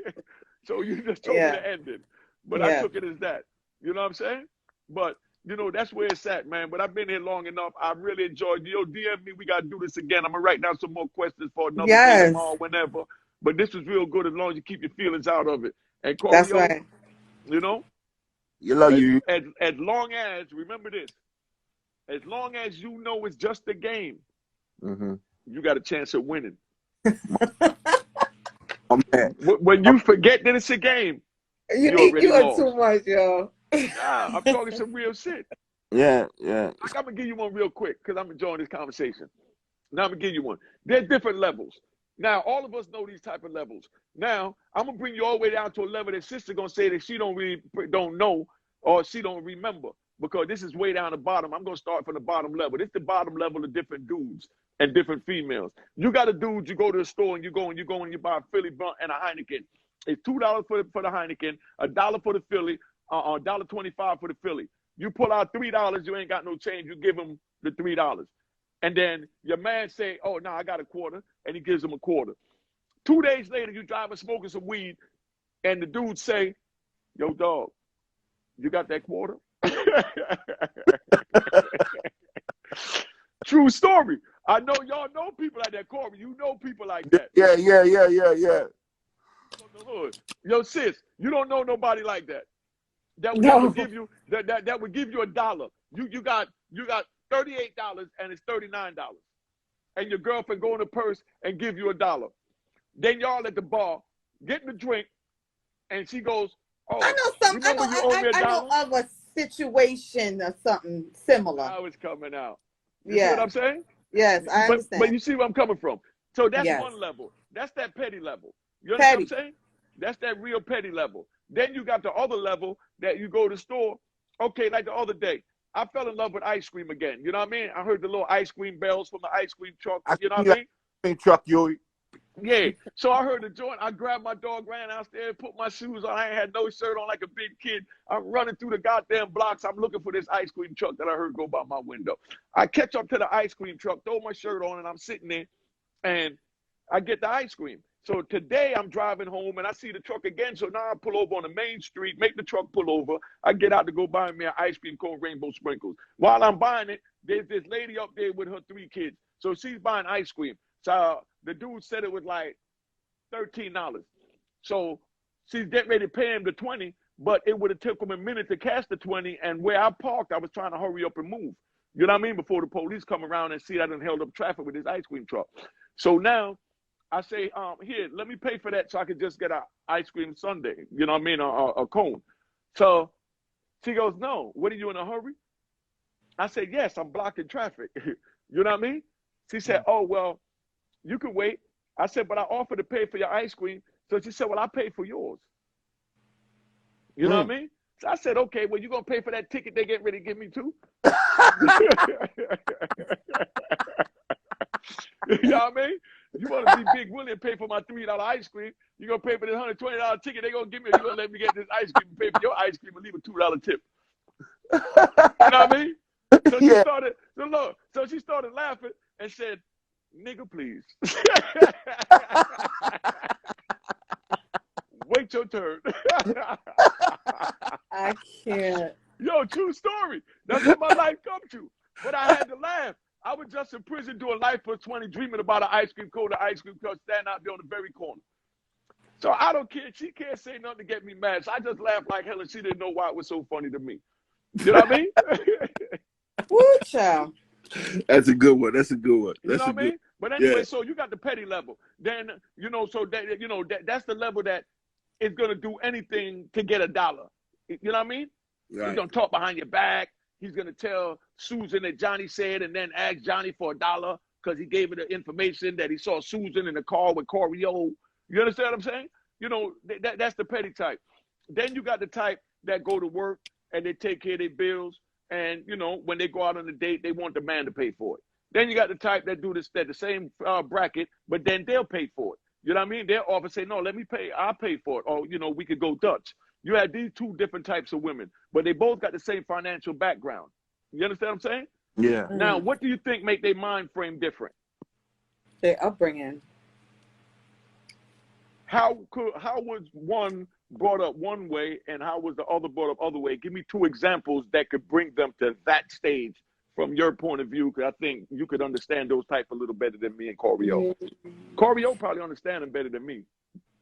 Speaker 1: So you just told me the ending. But I took it as that. You know what I'm saying? But, that's where it's at, man. But I've been here long enough. I really enjoyed it. DM me. We got to do this again. I'm going to write down some more questions for another day tomorrow, whenever. but this is real good as long as you keep your feelings out of it. And
Speaker 4: That's
Speaker 1: Corio,
Speaker 4: right.
Speaker 1: you know,
Speaker 6: You love you.
Speaker 1: as long as, remember this, as long as you know it's just a game, you got a chance of winning.
Speaker 6: Oh, man.
Speaker 1: When you forget that it's a game, you already
Speaker 4: You are
Speaker 1: lost.
Speaker 4: too much, yo.
Speaker 1: Nah, I'm talking some real shit.
Speaker 6: Yeah.
Speaker 1: I'm gonna give you one real quick because I'm enjoying this conversation. Now I'm gonna give you one. There's different levels. Now all of us know these type of levels. Now I'm gonna bring you all the way down to a level that sister gonna say that she don't know or she don't remember, because this is way down the bottom. I'm gonna start from the bottom level. This is the bottom level of different dudes and different females. You got a dude, you go to the store and you go and you buy a Philly Blunt and a Heineken. It's $2 for the Heineken, $1 for the Philly, $1.25 for the Philly. You pull out $3, you ain't got no change. You give him the $3, and then your man say, "Oh, no, I got a quarter," and he gives him a quarter. 2 days later, you driving smoking some weed, and the dude say, "Yo, dog, you got that quarter?" True story. I know y'all know people like that, Corey. You know people like that.
Speaker 6: Yeah.
Speaker 1: From the hood. Yo, sis, you don't know nobody like that. That would give you that would give you $1. You got $38 and it's $39, and your girlfriend go in the purse and give you $1. Then y'all at the bar getting a drink, and she goes, "Oh,
Speaker 4: I know of a situation or something similar."
Speaker 1: Now it's coming out. You see what I'm saying?
Speaker 4: Yes, I understand.
Speaker 1: But you see where I'm coming from. So that's one level. That's that petty level. You understand what I'm saying? That's that real petty level. Then you got the other level that you go to the store. Okay, like the other day, I fell in love with ice cream again. You know what I mean? I heard the little ice cream bells from the ice cream truck. You know what I mean?
Speaker 6: Truck, yo.
Speaker 1: Yeah. So I heard the joint. I grabbed my dog, ran downstairs, put my shoes on. I ain't had no shirt on like a big kid. I'm running through the goddamn blocks. I'm looking for this ice cream truck that I heard go by my window. I catch up to the ice cream truck, throw my shirt on, and I'm sitting there, and I get the ice cream. So today I'm driving home and I see the truck again. So now I pull over on the main street, make the truck pull over. I get out to go buy me an ice cream cone, rainbow sprinkles. While I'm buying it, there's this lady up there with her 3 kids. So she's buying ice cream. So the dude said it was like $13. So she's getting ready to pay him the 20, but it would have took him a minute to cash the 20. And where I parked, I was trying to hurry up and move. You know what I mean? Before the police come around and see I done held up traffic with this ice cream truck. So now I say, here, let me pay for that so I could just get an ice cream sundae, you know what I mean, a cone. So she goes, "No, what are you in a hurry?" I said, "Yes, I'm blocking traffic." You know what I mean? She said, "Oh, well, you can wait." I said, "But I offered to pay for your ice cream." So she said, "Well, I pay for yours." You know what I mean? So I said, "Okay, well, you going to pay for that ticket they get ready to give me too?" You know what I mean? You want to be Big Willie and pay for my $3 ice cream, you're going to pay for this $120 ticket they're going to give me, or you're going to let me get this ice cream and pay for your ice cream and leave a $2 tip. You know what I mean? So she started, so she started laughing and said, "Nigga, please. Wait your turn."
Speaker 4: I can't.
Speaker 1: Yo, true story. That's what my life come to. But I had to laugh. I was just in prison doing life for 20, dreaming about an ice cream cone, the ice cream truck standing out there on the very corner. So I don't care. She can't say nothing to get me mad. So I just laughed like hell, and she didn't know why it was so funny to me. You know what I mean?
Speaker 4: Woo, child.
Speaker 6: That's a good one. That's a good one.
Speaker 1: You know what I mean? But anyway, so you got the petty level. Then, so that, that's the level that is going to do anything to get $1. You know what I mean?
Speaker 6: Right.
Speaker 1: He's going to talk behind your back. He's going to tell Susan that Johnny said, and then ask Johnny for $1 because he gave her the information that he saw Susan in the car with Corio. You understand what I'm saying? You know, that's the petty type. Then you got the type that go to work and they take care of their bills. And, when they go out on a date, they want the man to pay for it. Then you got the type that do this, that the same bracket, but then they'll pay for it. You know what I mean? They'll offer say, "No, let me pay. I'll pay for it." Or, we could go Dutch. You have these 2 different types of women, but they both got the same financial background. You understand what I'm saying?
Speaker 6: Yeah.
Speaker 1: Now, what do you think make their mind frame different?
Speaker 4: Their upbringing.
Speaker 1: How was one brought up one way and how was the other brought up other way? Give me 2 examples that could bring them to that stage from your point of view, because I think you could understand those type a little better than me and Corio. Corio probably understand them better than me.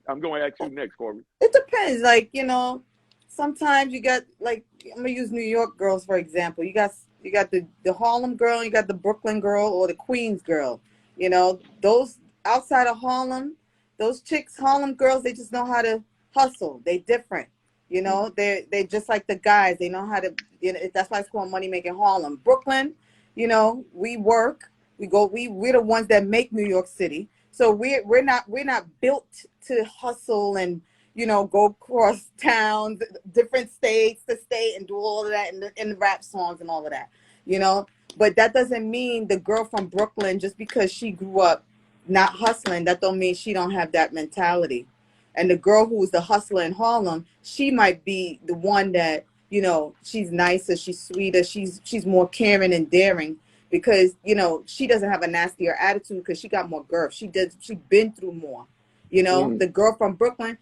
Speaker 1: I'm going to ask you next, Corey.
Speaker 4: It depends. Like, you know, sometimes you got, like, I'm going to use New York girls, for example. You got the Harlem girl, you got the Brooklyn girl, or the Queens girl. You know, those outside of Harlem, those chicks, Harlem girls, they just know how to hustle. They different. You know, they just like the guys. They know how to, you know, that's why it's called Money Making Harlem. Brooklyn, you know, we work. We're the ones that make New York City. So we're not built to hustle and, you know, go across towns, different states to state and do all of that in the rap songs and all of that, you know. But that doesn't mean the girl from Brooklyn, just because she grew up not hustling, that don't mean she don't have that mentality. And the girl who's the hustler in Harlem, she might be the one that, you know, she's nicer, she's sweeter, she's more caring and daring, because, you know, she doesn't have a nastier attitude because she got more girth. She been through more. You know, the girl from Brooklyn,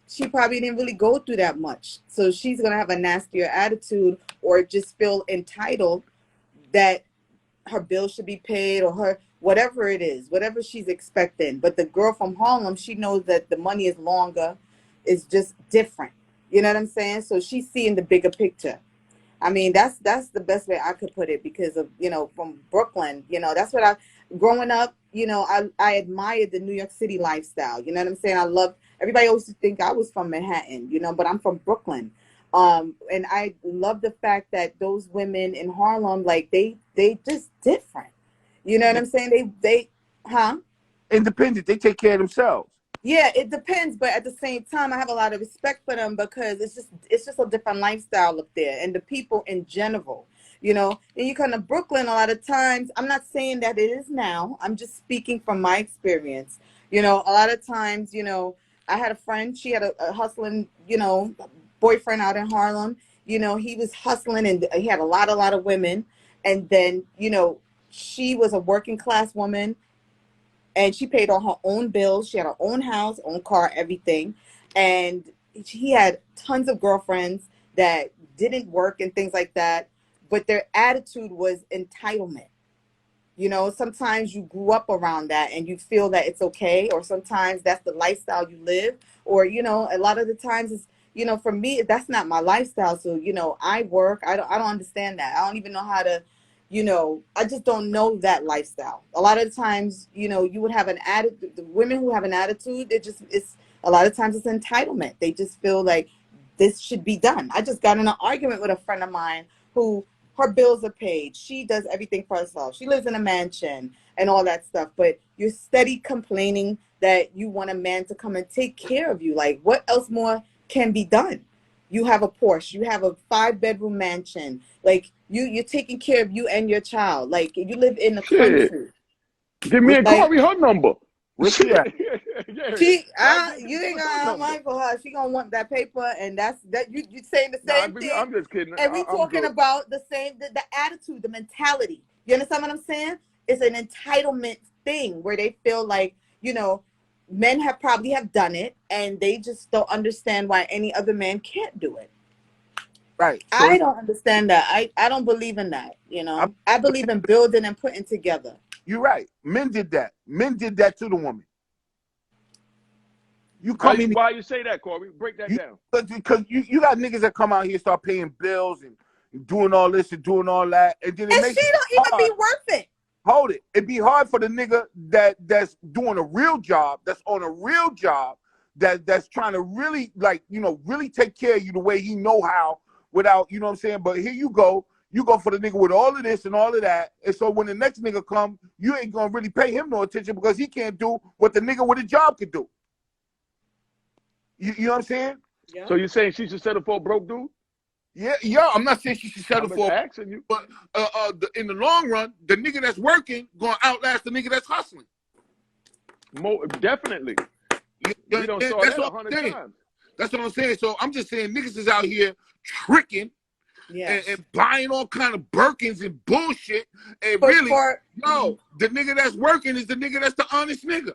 Speaker 4: she probably didn't really go through that much. So she's going to have a nastier attitude, or just feel entitled that her bill should be paid, or her, whatever it is, whatever she's expecting. But the girl from Harlem, she knows that the money is longer, it's just different. You know what I'm saying? So she's seeing the bigger picture. I mean, that's the best way I could put it, because of, you know, from Brooklyn, you know, that's what growing up, you know, I admired the New York City lifestyle. You know what I'm saying? Everybody always think I was from Manhattan, you know, but I'm from Brooklyn. And I love the fact that those women in Harlem, like, they just different. You know what I'm saying? They
Speaker 6: independent. They take care of themselves.
Speaker 4: Yeah, it depends, but at the same time, I have a lot of respect for them, because it's just a different lifestyle up there, and the people in general, you know. And you come to Brooklyn, a lot of times, I'm not saying that it is now, I'm just speaking from my experience. You know, a lot of times, you know, I had a friend, she had a hustling, you know, boyfriend out in Harlem. You know, he was hustling, and he had a lot of women, and then, you know, she was a working class woman, and she paid all her own bills. She had her own house, own car, everything. And he had tons of girlfriends that didn't work and things like that. But their attitude was entitlement. You know, sometimes you grew up around that and you feel that it's okay. Or sometimes that's the lifestyle you live. Or, you know, a lot of the times it's, you know, for me, that's not my lifestyle. So, you know, I work. I don't understand that. I don't even know how to, you know, I just don't know that lifestyle. A lot of the times, you know, you would have an attitude. The women who have an attitude, it's a lot of times it's entitlement. They just feel like this should be done. I just got in an argument with a friend of mine who, her bills are paid. She does everything for herself. She lives in a mansion and all that stuff. But you're steady complaining that you want a man to come and take care of you. Like, what else more can be done? You have a Porsche. You have a 5-bedroom mansion. Like, you're taking care of you and your child. Like, you live in the country.
Speaker 1: Give me and Corey her number.
Speaker 6: Where's she at?
Speaker 4: You ain't gonna have mine for her. She gonna want that paper, and that's that. You saying the same thing.
Speaker 1: I'm just kidding.
Speaker 4: And we talking about the same, the attitude, the mentality. You understand what I'm saying? It's an entitlement thing where they feel like, you know, men probably have done it, and they just don't understand why any other man can't do it.
Speaker 6: Right. So
Speaker 4: I don't understand that. I don't believe in that. You know, I believe in building and putting together.
Speaker 6: You're right. Men did that. Men did that to the woman.
Speaker 1: Why you say that, Corey? Break that down.
Speaker 6: Because you got niggas that come out here, start paying bills and doing all this and doing all that, and then it makes
Speaker 4: she don't even be worth it.
Speaker 6: Hold it. It'd be hard for the nigga that's doing a real job, that's on a real job, that's trying to really, like, you know, really take care of you the way he know how, without, you know what I'm saying? But here you go for the nigga with all of this and all of that. And so when the next nigga come, you ain't gonna really pay him no attention because he can't do what the nigga with a job could do. You know what I'm saying?
Speaker 4: Yeah.
Speaker 1: So you're saying she should settle for a broke dude?
Speaker 6: Yeah. I'm not saying she should settle for.
Speaker 1: Asking you.
Speaker 6: But in the long run, the nigga that's working gonna outlast the nigga that's hustling.
Speaker 1: Definitely. We don't saw that 100 times.
Speaker 6: That's what I'm saying. So I'm just saying niggas is out here tricking and buying all kind of Birkins and bullshit. And the nigga that's working is the nigga that's the honest nigga.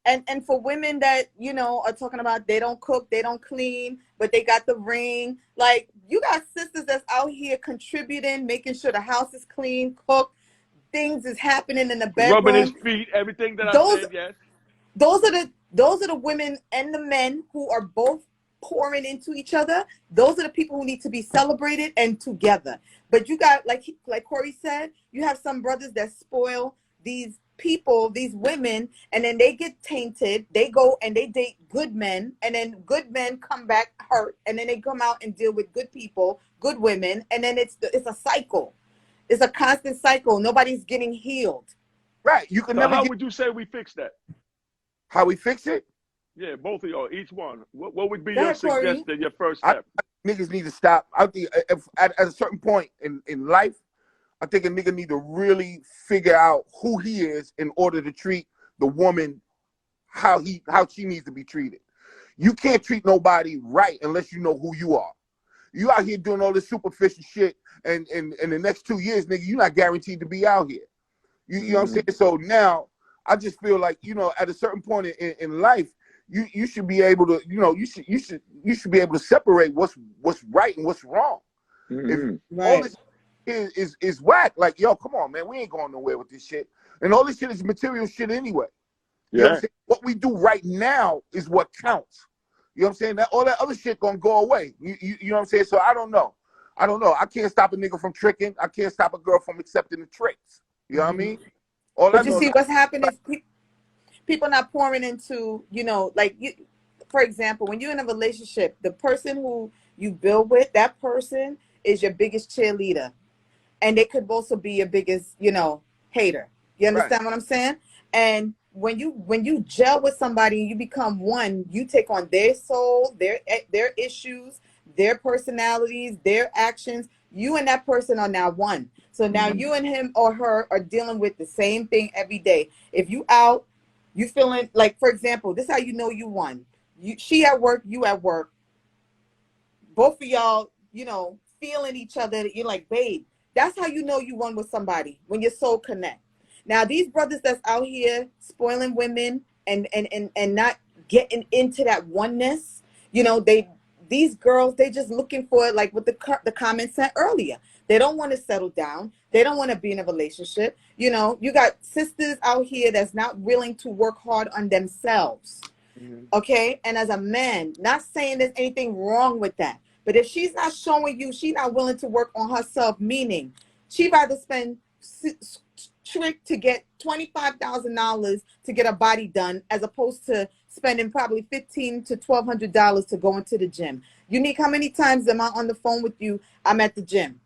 Speaker 4: And for women that, you know, are talking about they don't cook, they don't clean, but they got the ring. Like, you got sisters that's out here contributing, making sure the house is clean, cooked, things is happening in the
Speaker 1: Rubbing his
Speaker 4: bedroom.
Speaker 1: feet, everything that I
Speaker 4: Those
Speaker 1: said, yes.
Speaker 4: those are the women and the men who are both pouring into each other. Those are the people who need to be celebrated and together. But you got, like Corey said, you have some brothers that spoil these people, these women, and then they get tainted. They go and they date good men, and then good men come back hurt, and then they come out and deal with good people, good women, and then it's a cycle. It's a constant cycle. Nobody's getting healed.
Speaker 6: Right. You can
Speaker 1: So
Speaker 6: never
Speaker 1: how
Speaker 6: get
Speaker 1: would you say we fix that?
Speaker 6: how we fix it.
Speaker 1: Yeah, both of y'all, each one. What would be
Speaker 4: Go
Speaker 1: your
Speaker 4: ahead, Corey.
Speaker 1: suggestion, your first step?
Speaker 6: Niggas need to stop. I think if at a certain point in life, I think a nigga need to really figure out who he is in order to treat the woman how she needs to be treated. You can't treat nobody right unless you know who you are. You out here doing all this superficial shit, and in the next 2 years, nigga, you're not guaranteed to be out here. You know what I'm saying? So now I just feel like, you know, at a certain point in life, you should be able to, you know, you should be able to separate what's right and what's wrong. If all this is whack, like, yo, come on, man, we ain't going nowhere with this shit. And all this shit is material shit anyway. You know what I'm saying? What we do right now is what counts. You know what I'm saying? That all that other shit gonna go away. You know what I'm saying? So I don't know. I can't stop a nigga from tricking. I can't stop a girl from accepting the tricks. You know what I mean?
Speaker 4: But you see, what's happening is people not pouring into, you know, like, for example, when you're in a relationship, the person who you build with, that person is your biggest cheerleader. And they could also be your biggest, you know, hater. You understand what I'm saying? And when you gel with somebody and you become one, you take on their soul, their issues, their personalities, their actions. You and that person are now one. So now you and him or her are dealing with the same thing every day. If you out, you feeling like, for example, this is how you know you won. She at work, you at work. Both of y'all, you know, feeling each other. You're like, babe, that's how you know you won with somebody, when your soul connect. Now, these brothers that's out here spoiling women and not getting into that oneness, you know, these girls, they just looking for it, like what the comment said earlier. They don't want to settle down. They don't want to be in a relationship. You know, you got sisters out here that's not willing to work hard on themselves. Okay? And as a man, not saying there's anything wrong with that. But if she's not showing you, she's not willing to work on herself, meaning she'd rather spend trick to get $25,000 to get a body done, as opposed to spending probably $1,500 to $1,200 to go into the gym. Unique, how many times am I on the phone with you? I'm at the gym.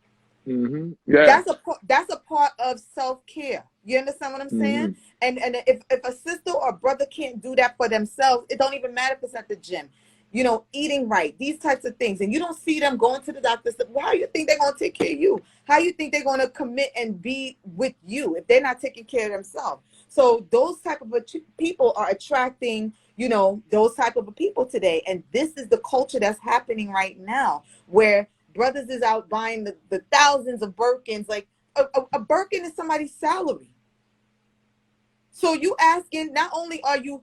Speaker 1: Yeah.
Speaker 4: That's a part of self-care. You understand what I'm saying? And if a sister or a brother can't do that for themselves, it don't even matter if it's at the gym. You know, eating right, these types of things. And you don't see them going to the doctor. Well, how you think they're going to take care of you? How you think they're going to commit and be with you if they're not taking care of themselves? So those type of people are attracting, you know, those type of people today. And this is the culture that's happening right now, where brothers is out buying the thousands of Birkins. Like a Birkin is somebody's salary. So you asking, not only are you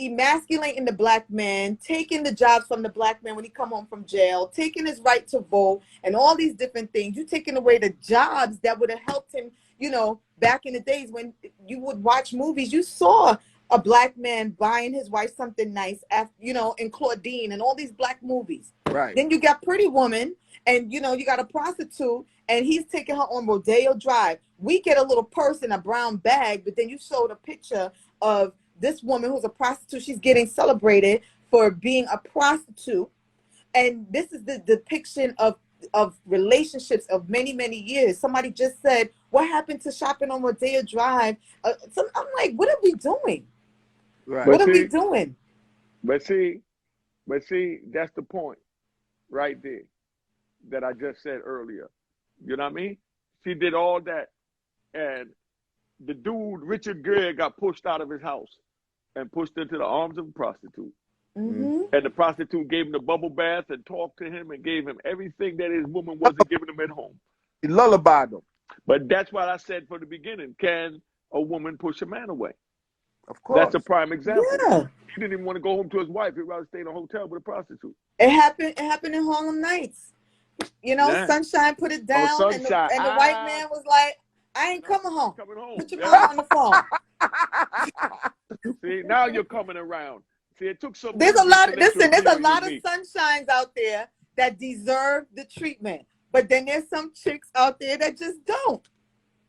Speaker 4: emasculating the black man, taking the jobs from the black man when he come home from jail, taking his right to vote, and all these different things. You taking away the jobs that would have helped him, you know, back in the days when you would watch movies. You saw a black man buying his wife something nice, after, you know, in Claudine and all these black movies.
Speaker 6: Right.
Speaker 4: Then you got Pretty Woman, and, you know, you got a prostitute, and he's taking her on Rodeo Drive. We get a little purse in a brown bag, but then you showed a picture of this woman who's a prostitute. She's getting celebrated for being a prostitute. And this is the depiction of relationships of many, many years. Somebody just said, what happened to shopping on Rodeo Drive? So I'm like, what are we doing?
Speaker 6: Right.
Speaker 4: What are we doing?
Speaker 1: But see, that's the point right there that I just said earlier. You know what I mean? She did all that. And the dude, Richard Gere, got pushed out of his house and pushed into the arms of a prostitute. And the prostitute gave him the bubble bath and talked to him and gave him everything that his woman wasn't giving him at home.
Speaker 6: He lullabied them.
Speaker 1: But that's what I said from the beginning. Can a woman push a man away?
Speaker 6: Of
Speaker 1: That's a
Speaker 6: course.
Speaker 1: prime example.
Speaker 4: Yeah.
Speaker 1: He didn't even want to go home to his wife. He'd rather stay in a hotel with a prostitute.
Speaker 4: It happened in Harlem Nights. You know,
Speaker 1: Yeah.
Speaker 4: Sunshine put it
Speaker 1: Oh,
Speaker 4: down, and
Speaker 1: Sunshine.
Speaker 4: the white man was like, "I ain't
Speaker 1: No,
Speaker 4: coming home.
Speaker 1: coming home.
Speaker 4: Put your
Speaker 1: Yeah.
Speaker 4: mama on the phone."
Speaker 1: See, now you're coming around. See, it took some.
Speaker 4: There's a lot. Listen, there's a
Speaker 1: being
Speaker 4: lot of
Speaker 1: unique.
Speaker 4: sunshines out there that deserve the treatment, but then there's some chicks out there that just don't.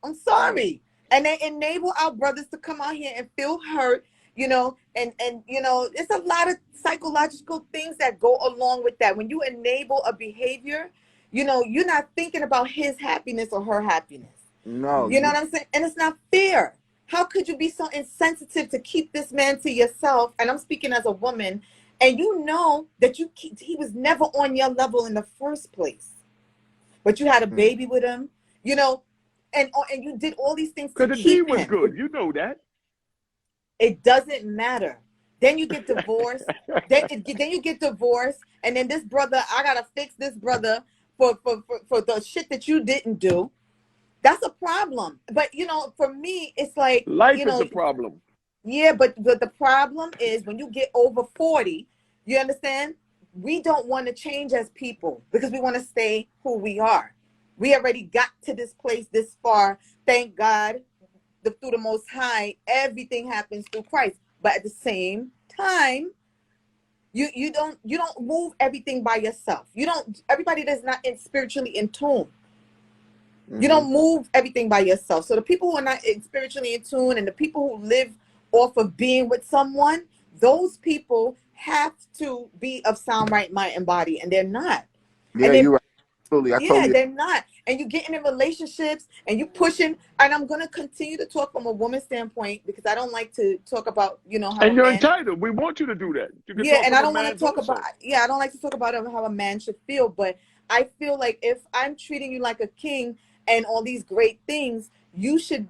Speaker 4: I'm sorry, and they enable our brothers to come out here and feel hurt. You know, and you know, it's a lot of psychological things that go along with that. When you enable a behavior, you know, you're not thinking about his happiness or her happiness.
Speaker 6: No.
Speaker 4: You know what I'm saying? And it's not fair. How could you be so insensitive to keep this man to yourself? And I'm speaking as a woman, and you know that he was never on your level in the first place, but you had a baby with him, you know, and you did all these things to
Speaker 1: Because the D
Speaker 4: keep
Speaker 1: was
Speaker 4: him.
Speaker 1: good. You know that.
Speaker 4: It doesn't matter. Then you get divorced. then you get divorced, and then this brother, I gotta fix this brother for the shit that you didn't do. That's a problem. But you know, for me, it's like
Speaker 1: Life
Speaker 4: you know,
Speaker 1: is a problem.
Speaker 4: Yeah, but the problem is when you get over 40, you understand? We don't want to change as people because we want to stay who we are. We already got to this place this far. Thank God, through the Most High, everything happens through Christ. But at the same time, you don't move everything by yourself. Everybody that's not spiritually in tune. You don't move everything by yourself. So the people who are not spiritually in tune and the people who live off of being with someone, those people have to be of sound right mind and body, and they're not.
Speaker 6: Yeah, you're right. Absolutely.
Speaker 4: They're not. And you getting in relationships and you pushing. And I'm gonna continue to talk from a woman's standpoint because I don't like to talk about how.
Speaker 1: And you're entitled. We want you to do that. You can talk
Speaker 4: and I
Speaker 1: from a
Speaker 4: don't want to
Speaker 1: man's
Speaker 4: talk
Speaker 1: also.
Speaker 4: about. I don't like to talk about how a man should feel, but I feel like if I'm treating you like a king and all these great things, you should,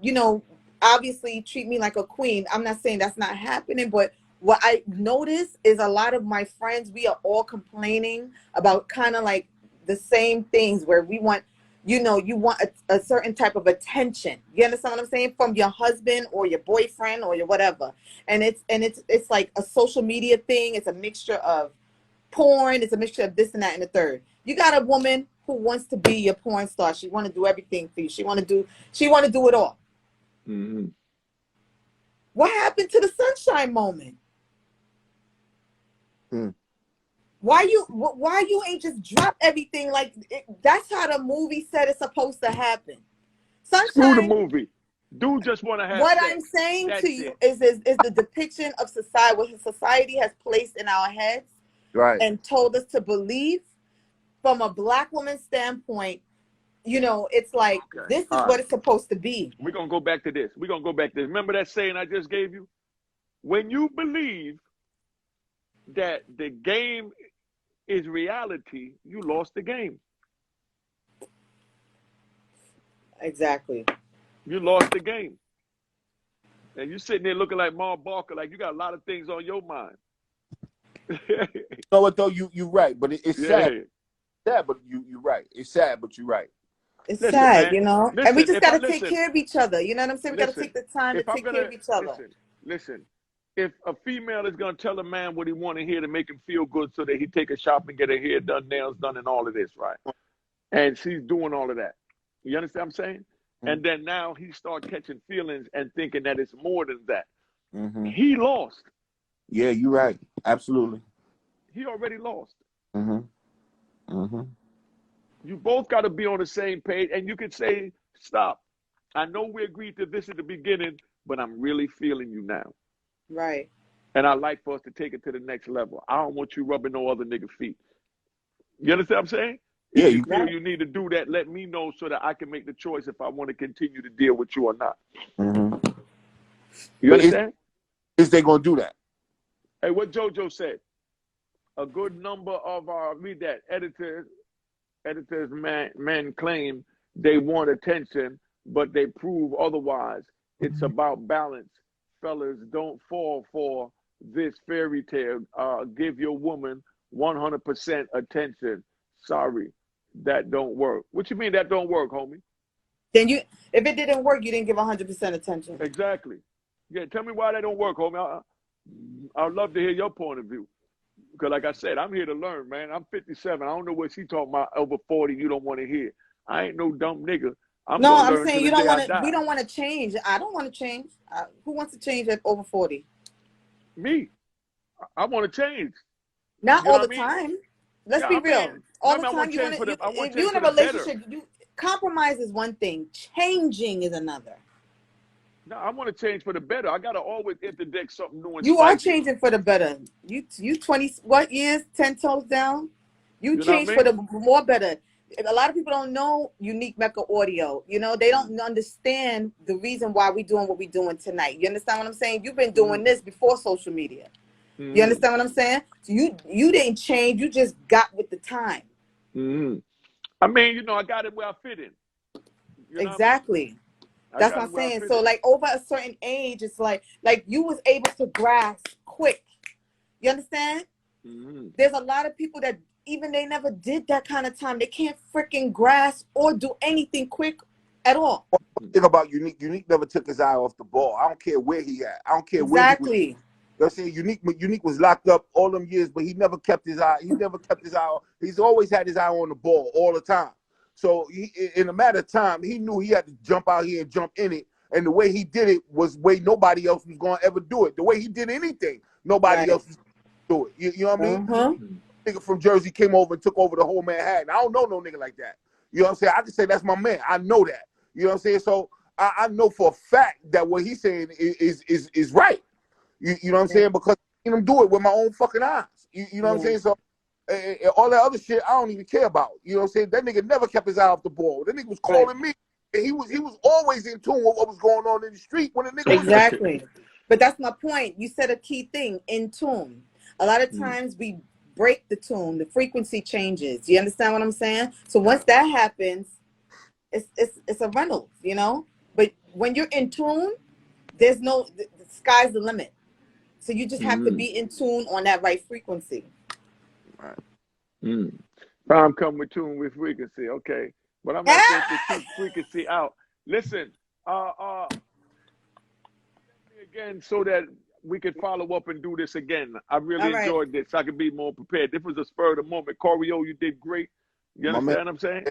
Speaker 4: obviously treat me like a queen. I'm not saying that's not happening, but what I notice is a lot of my friends, we are all complaining about kind of like the same things where we want, you want a certain type of attention. You understand what I'm saying? From your husband or your boyfriend or your whatever. And it's like a social media thing. It's a mixture of porn. It's a mixture of this and that and the third. You got a woman who wants to be your porn star. She want to do everything for you. She want to do it all.
Speaker 1: Mm-hmm.
Speaker 4: What happened to the sunshine moment? Why you ain't just drop everything like that's how the movie said it's supposed to happen. Sunshine.
Speaker 1: Screw the movie. Dude just want to have
Speaker 4: what
Speaker 1: sex.
Speaker 4: I'm saying
Speaker 1: That's
Speaker 4: to you is the depiction of society, what society has placed in our heads,
Speaker 6: right,
Speaker 4: and told us to believe. From a Black woman's standpoint, it's like this is what it's supposed to be.
Speaker 1: We're gonna go back to this. Remember that saying I just gave you? When you believe that the game is reality, you lost the game.
Speaker 4: Exactly.
Speaker 1: You lost the game. And you're sitting there looking like Marv Barker, like you got a lot of things on your mind.
Speaker 6: You know what though? You're right, but it's sad. Sad, but you're right. It's sad, but you're right.
Speaker 4: It's sad,
Speaker 1: man.
Speaker 4: and we just got to take care of each other. You know what I'm saying? We got to take the time to take care of each other.
Speaker 1: Listen. If a female is going to tell a man what he want to hear to make him feel good so that he take a shop and get her hair done, nails done, and all of this, right? And she's doing all of that. You understand what I'm saying? Mm-hmm. And then now he start catching feelings and thinking that it's more than that. Mm-hmm. He lost.
Speaker 6: Yeah, you're right. Absolutely.
Speaker 1: He already lost.
Speaker 6: Mm-hmm. Mm-hmm.
Speaker 1: You both got to be on the same page, and you can say, stop. I know we agreed to this at the beginning, but I'm really feeling you now.
Speaker 4: Right.
Speaker 1: And I like for us to take it to the next level. I don't want you rubbing no other nigga feet. You understand what I'm saying?
Speaker 6: Yeah.
Speaker 1: If you feel you need to do that, let me know so that I can make the choice if I want to continue to deal with you or not.
Speaker 6: Mm-hmm.
Speaker 1: You understand?
Speaker 6: Is they going to do that?
Speaker 1: Hey, what JoJo said. A good number of our, editors men claim they want attention, but they prove otherwise. It's about balance. Fellas, don't fall for this fairy tale. Give your woman 100% attention. Sorry, that don't work. What you mean that don't work, homie?
Speaker 4: Then if it didn't work, you didn't give 100% attention.
Speaker 1: Exactly. Yeah, tell me why that don't work, homie. I'd love to hear your point of view. Because like I said, I'm here to learn, man. I'm 57. I don't know what she talking about over 40 you don't want to hear. I ain't no dumb nigga. I'm
Speaker 4: No,
Speaker 1: going to
Speaker 4: I'm
Speaker 1: learn
Speaker 4: saying
Speaker 1: till
Speaker 4: you
Speaker 1: the
Speaker 4: don't
Speaker 1: day I
Speaker 4: want to. We
Speaker 1: die.
Speaker 4: don't want to change. I don't want to change. Who wants to change at over 40?
Speaker 1: Me. I want to change.
Speaker 4: Not
Speaker 1: You know
Speaker 4: all
Speaker 1: what
Speaker 4: the
Speaker 1: I mean?
Speaker 4: time. Let's
Speaker 1: Yeah,
Speaker 4: be
Speaker 1: I
Speaker 4: real.
Speaker 1: mean,
Speaker 4: All
Speaker 1: I
Speaker 4: the
Speaker 1: mean, I want
Speaker 4: time
Speaker 1: to change for the, I want
Speaker 4: if
Speaker 1: to
Speaker 4: you're
Speaker 1: change
Speaker 4: in a
Speaker 1: for the better.
Speaker 4: relationship, compromise is one thing. Changing is another.
Speaker 1: No, I want to change for the better. I got to always interdict something new and
Speaker 4: You are
Speaker 1: spicy.
Speaker 4: changing for the better. You 20 what years? 10 toes down. You
Speaker 1: You know what
Speaker 4: change
Speaker 1: I
Speaker 4: for
Speaker 1: mean?
Speaker 4: the more better. A lot of people don't know Unique Mecca Audio. You know, they don't understand the reason why we're doing what we're doing tonight. You understand what I'm saying? You've been doing this before social media. You understand what I'm saying? So you didn't change. You just got with the time.
Speaker 1: I mean, you know, I got it where I fit in. You know
Speaker 4: Exactly.
Speaker 1: what I mean?
Speaker 4: That's
Speaker 1: got
Speaker 4: what
Speaker 1: it
Speaker 4: I'm
Speaker 1: where I
Speaker 4: saying.
Speaker 1: fit
Speaker 4: So
Speaker 1: in.
Speaker 4: like over a certain age, it's like you was able to grasp quick. You understand? There's a lot of people that even they never did that kind of time. They can't freaking grasp or do anything quick at all.
Speaker 6: One thing about Unique, Unique never took his eye off the ball. I don't care where he at. I don't care where he was.
Speaker 4: Exactly.
Speaker 6: You know what I'm saying? Unique was locked up all them years, but he never kept his eye. He never kept his eye. He's always had his eye on the ball all the time. So in a matter of time, he knew he had to jump out here and jump in it. And the way he did it was way nobody else was going to ever do it. The way he did anything, nobody else was going to do it. You know what I mean? Nigga from Jersey came over and took over the whole Manhattan. I don't know no nigga like that. You know what I'm saying? I just say that's my man. I know that. You know what I'm saying? So I know for a fact that what he's saying is right. You know what I'm saying? Because I seen him do it with my own fucking eyes. You know what I'm saying? So all that other shit I don't even care about. You know what I'm saying? That nigga never kept his eye off the ball. That nigga was calling me. And he was always in tune with what was going on in the street when the nigga was
Speaker 4: Exactly. But that's my point. You said a key thing, in tune. A lot of times we break the tune, the frequency changes. You understand what I'm saying? So once that happens, it's a rental, you know? But when you're in tune, there's no the sky's the limit. So you just have to be in tune on that right frequency.
Speaker 1: I'm coming with tune with frequency, okay. But I'm gonna have to keep frequency out. Listen, again, so that we could follow up and do this again. I really enjoyed this. I could be more prepared. This was a spur of the moment. Corio, you did great. You understand what I'm saying?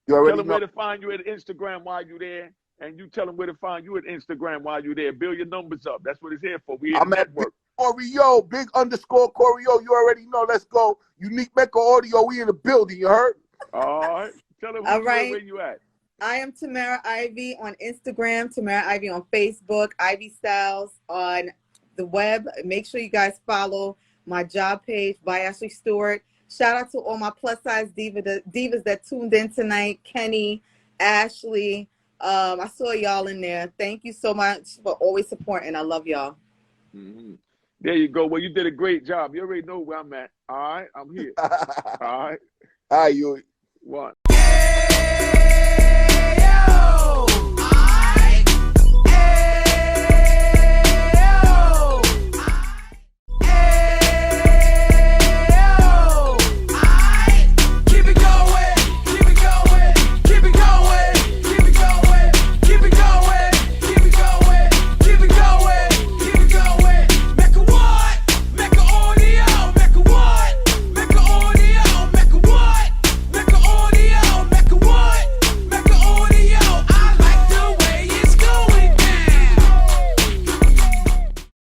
Speaker 6: You already
Speaker 1: tell them
Speaker 6: know.
Speaker 1: where to find you at Instagram while you're there, and you tell them where to find you at Instagram while you're there. Build your numbers up. That's what it's here for. We here to network.
Speaker 6: Corio, big underscore Corio. You already know. Let's go. Unique Mecca Audio. We in the building. You heard?
Speaker 1: All right. Tell them where you at.
Speaker 4: I am Tamara Ivy on Instagram, Tamara Ivy on Facebook, Ivy Styles on the web. Make sure you guys follow my job page by Ashley Stewart. Shout out to all my plus size divas that tuned in tonight. Kenny, Ashley. I saw y'all in there. Thank you so much for always supporting. I love y'all.
Speaker 1: There you go. Well, you did a great job. You already know where I'm at. All right. I'm here. All right.
Speaker 6: All right, you.
Speaker 1: One.